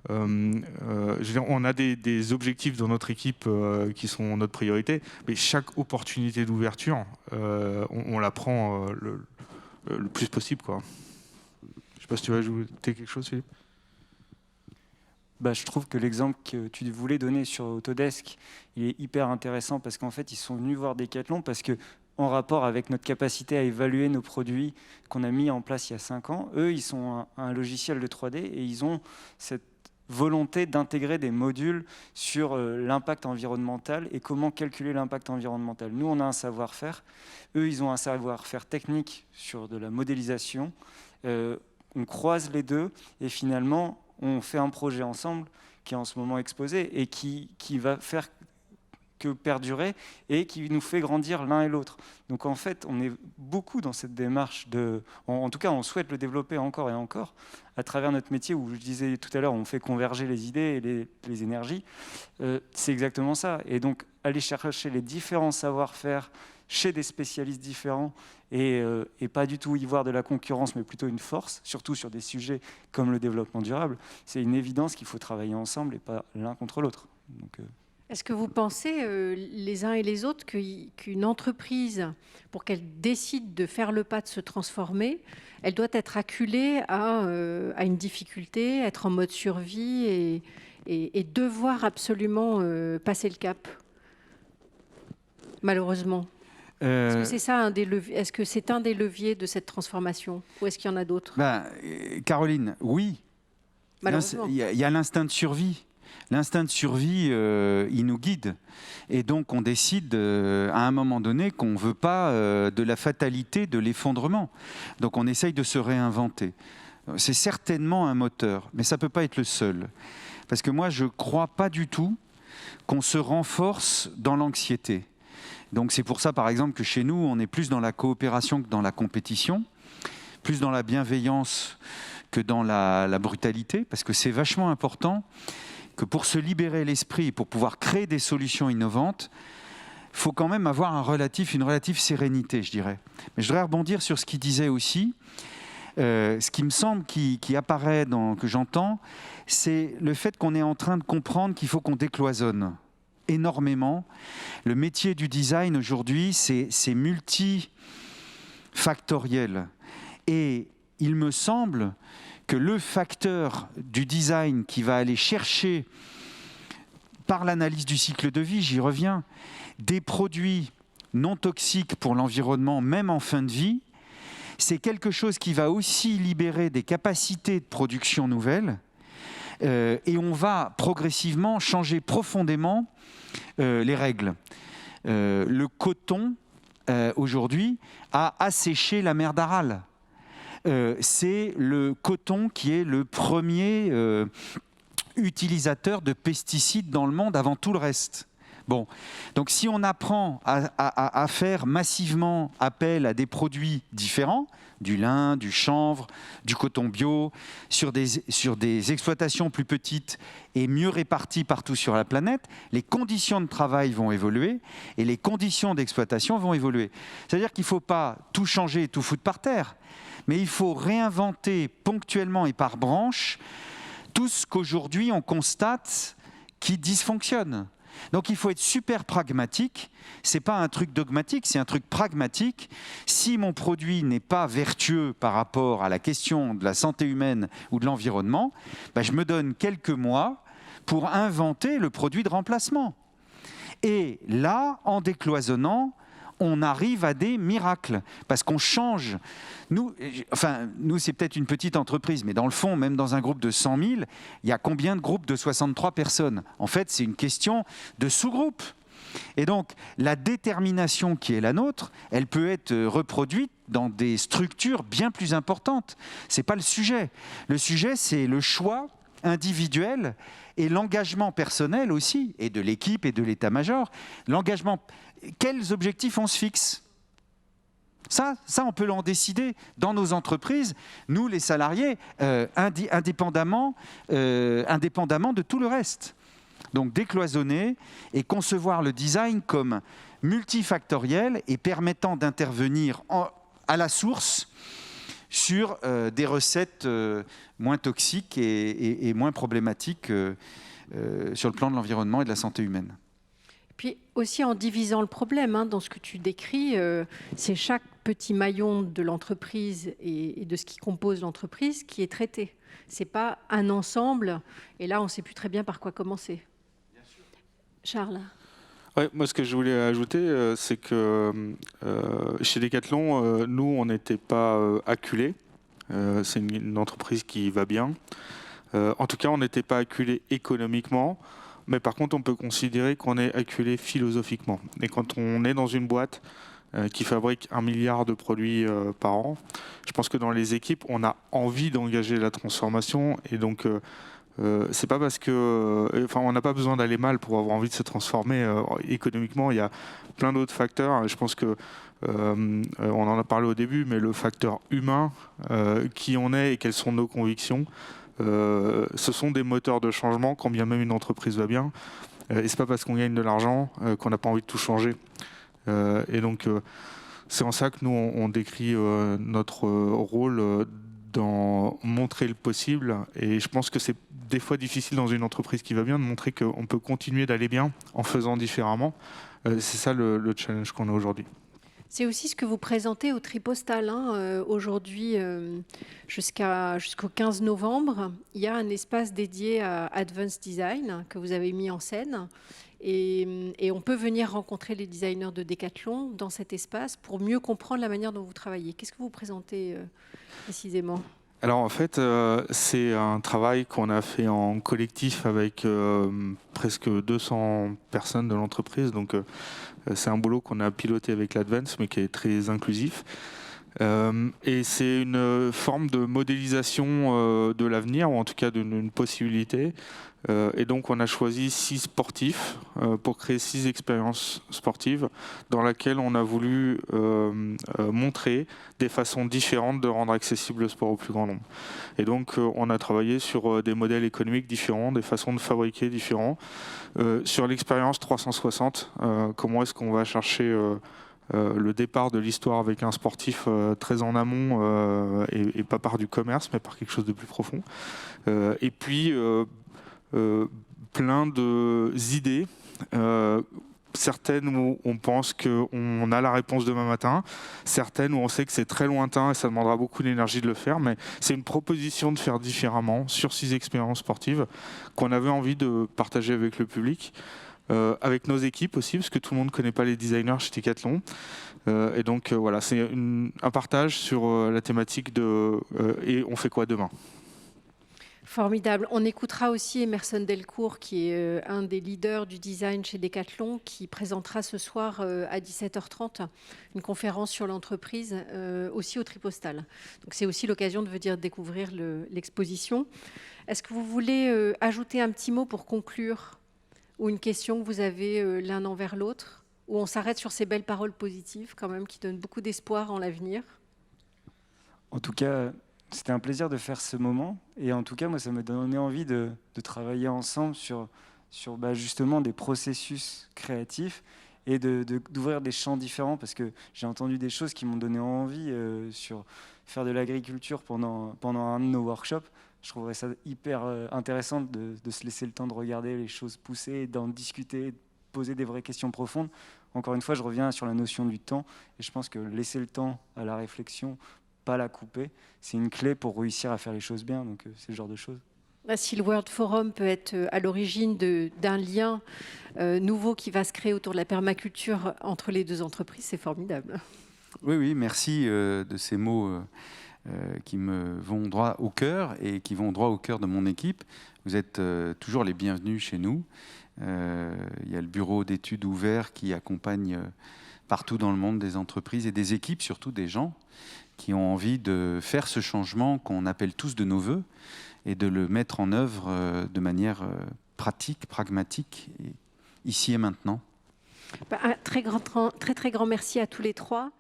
je veux dire, on a des objectifs dans notre équipe qui sont notre priorité, mais chaque opportunité d'ouverture, on la prend le plus possible, quoi. Je sais pas si tu veux ajouter quelque chose, Philippe. Je trouve que l'exemple que tu voulais donner sur Autodesk, il est hyper intéressant parce qu'en fait, ils sont venus voir Decathlon parce que, en rapport avec notre capacité à évaluer nos produits qu'on a mis en place il y a 5 ans, eux, ils sont un logiciel de 3D et ils ont cette volonté d'intégrer des modules sur l'impact environnemental et comment calculer l'impact environnemental. Nous, on a un savoir-faire. Eux, ils ont un savoir-faire technique sur de la modélisation. On croise les deux et finalement, on fait un projet ensemble qui est en ce moment exposé et qui va faire que perdurer et qui nous fait grandir l'un et l'autre. Donc en fait, on est beaucoup dans cette démarche en tout cas, on souhaite le développer encore et encore à travers notre métier où je disais tout à l'heure, on fait converger les idées et les énergies. C'est exactement ça. Et donc, aller chercher les différents savoir-faire chez des spécialistes différents et pas du tout y voir de la concurrence, mais plutôt une force, surtout sur des sujets comme le développement durable, c'est une évidence qu'il faut travailler ensemble et pas l'un contre l'autre. Donc, est-ce que vous pensez, les uns et les autres, qu'une entreprise, pour qu'elle décide de faire le pas de se transformer, elle doit être acculée à une difficulté, être en mode survie et devoir absolument passer le cap, malheureusement? Est-ce que c'est ça est-ce que c'est un des leviers de cette transformation ou est-ce qu'il y en a d'autres? Caroline, oui. Malheureusement. Il y a l'instinct de survie. L'instinct de survie, il nous guide. Et donc, on décide à un moment donné qu'on ne veut pas de la fatalité, de l'effondrement. Donc, on essaye de se réinventer. C'est certainement un moteur, mais ça ne peut pas être le seul. Parce que moi, je ne crois pas du tout qu'on se renforce dans l'anxiété. Donc, c'est pour ça, par exemple, que chez nous, on est plus dans la coopération que dans la compétition, plus dans la bienveillance que dans la brutalité, parce que c'est vachement important que pour se libérer l'esprit, pour pouvoir créer des solutions innovantes, il faut quand même avoir une relative sérénité, je dirais. Mais je voudrais rebondir sur ce qu'il disait aussi. Ce qui me semble qui apparaît, que j'entends, c'est le fait qu'on est en train de comprendre qu'il faut qu'on décloisonne énormément. Le métier du design aujourd'hui, c'est multifactoriel. Et il me semble que le facteur du design qui va aller chercher, par l'analyse du cycle de vie, j'y reviens, des produits non toxiques pour l'environnement, même en fin de vie, c'est quelque chose qui va aussi libérer des capacités de production nouvelles et on va progressivement changer profondément les règles. Le coton, aujourd'hui, a asséché la mer d'Aral. C'est le coton qui est le premier utilisateur de pesticides dans le monde avant tout le reste. Bon, donc si on apprend à faire massivement appel à des produits différents, du lin, du chanvre, du coton bio, sur des exploitations plus petites et mieux réparties partout sur la planète, les conditions de travail vont évoluer et les conditions d'exploitation vont évoluer. C'est-à-dire qu'il ne faut pas tout changer et tout foutre par terre, mais il faut réinventer ponctuellement et par branche tout ce qu'aujourd'hui on constate qui dysfonctionne. Donc il faut être super pragmatique, ce n'est pas un truc dogmatique, c'est un truc pragmatique. Si mon produit n'est pas vertueux par rapport à la question de la santé humaine ou de l'environnement, je me donne quelques mois pour inventer le produit de remplacement. Et là, en décloisonnant, on arrive à des miracles, parce qu'on change. Nous, c'est peut-être une petite entreprise, mais dans le fond, même dans un groupe de 100 000, il y a combien de groupes de 63 personnes? En fait, c'est une question de sous-groupe. Et donc, la détermination qui est la nôtre, elle peut être reproduite dans des structures bien plus importantes. Ce n'est pas le sujet. Le sujet, c'est le choix individuel et l'engagement personnel aussi, et de l'équipe et de l'état-major. L'engagement, quels objectifs on se fixe ? Ça, on peut l'en décider dans nos entreprises, nous les salariés, indépendamment de tout le reste. Donc décloisonner et concevoir le design comme multifactoriel et permettant d'intervenir à la source sur des recettes moins toxiques et moins problématiques sur le plan de l'environnement et de la santé humaine. Puis aussi en divisant le problème, dans ce que tu décris, c'est chaque petit maillon de l'entreprise et de ce qui compose l'entreprise qui est traité. Ce n'est pas un ensemble, et là on ne sait plus très bien par quoi commencer. Bien sûr. Charles ? Ouais, moi, ce que je voulais ajouter, c'est que chez Decathlon, nous, on n'était pas acculés. C'est une entreprise qui va bien. En tout cas, on n'était pas acculés économiquement. Mais par contre, on peut considérer qu'on est acculé philosophiquement. Et quand on est dans une boîte qui fabrique 1 milliard de produits par an, je pense que dans les équipes, on a envie d'engager la transformation. Et donc, c'est pas parce que, on n'a pas besoin d'aller mal pour avoir envie de se transformer économiquement. Il y a plein d'autres facteurs. Je pense que on en a parlé au début, mais le facteur humain, qui on est et quelles sont nos convictions. Ce sont des moteurs de changement, quand bien même une entreprise va bien. Et c'est pas parce qu'on gagne de l'argent qu'on n'a pas envie de tout changer. Et donc, c'est en ça que nous, on décrit notre rôle dans montrer le possible. Et je pense que c'est des fois difficile dans une entreprise qui va bien de montrer qu'on peut continuer d'aller bien en faisant différemment. C'est ça le challenge qu'on a aujourd'hui. C'est aussi ce que vous présentez au Tripostal. Aujourd'hui, jusqu'au 15 novembre, il y a un espace dédié à Advanced Design que vous avez mis en scène. Et on peut venir rencontrer les designers de Decathlon dans cet espace pour mieux comprendre la manière dont vous travaillez. Qu'est-ce que vous présentez précisément ? Alors en fait, c'est un travail qu'on a fait en collectif avec presque 200 personnes de l'entreprise. Donc c'est un boulot qu'on a piloté avec l'Advance, mais qui est très inclusif. Et c'est une forme de modélisation de l'avenir, ou en tout cas d'une possibilité. Et donc on a choisi 6 sportifs pour créer 6 expériences sportives dans lesquelles on a voulu montrer des façons différentes de rendre accessible le sport au plus grand nombre. Et donc on a travaillé sur des modèles économiques différents, des façons de fabriquer différents, sur l'expérience 360, comment est-ce qu'on va chercher le départ de l'histoire avec un sportif très en amont et pas par du commerce mais par quelque chose de plus profond. Et puis plein d'idées, certaines où on pense qu'on a la réponse demain matin, certaines où on sait que c'est très lointain et ça demandera beaucoup d'énergie de le faire, mais c'est une proposition de faire différemment sur 6 expériences sportives qu'on avait envie de partager avec le public. Avec nos équipes aussi, parce que tout le monde ne connaît pas les designers chez Decathlon. Et donc voilà, c'est un partage sur la thématique de et on fait quoi demain. Formidable. On écoutera aussi Emerson Delcourt, qui est un des leaders du design chez Decathlon, qui présentera ce soir à 17h30 une conférence sur l'entreprise, aussi au Tripostal. Donc c'est aussi l'occasion de venir découvrir l'exposition. Est-ce que vous voulez ajouter un petit mot pour conclure, ou une question que vous avez l'un envers l'autre, où on s'arrête sur ces belles paroles positives quand même, qui donnent beaucoup d'espoir en l'avenir? En tout cas, c'était un plaisir de faire ce moment. Et en tout cas, moi, ça m'a donné envie de travailler ensemble sur justement des processus créatifs et d'ouvrir des champs différents, parce que j'ai entendu des choses qui m'ont donné envie sur faire de l'agriculture pendant un de nos workshops. Je trouverais ça hyper intéressant de se laisser le temps de regarder les choses pousser, d'en discuter, de poser des vraies questions profondes. Encore une fois, je reviens sur la notion du temps, et je pense que laisser le temps à la réflexion, pas la couper, c'est une clé pour réussir à faire les choses bien. Donc c'est le genre de choses. Si le World Forum peut être à l'origine d'un lien nouveau qui va se créer autour de la permaculture entre les deux entreprises, c'est formidable. Oui, merci de ces mots qui me vont droit au cœur et qui vont droit au cœur de mon équipe. Vous êtes toujours les bienvenus chez nous. Il y a le bureau d'études ouvert qui accompagne partout dans le monde des entreprises et des équipes, surtout des gens qui ont envie de faire ce changement qu'on appelle tous de nos voeux et de le mettre en œuvre de manière pratique, pragmatique, ici et maintenant. Un très grand merci à tous les trois.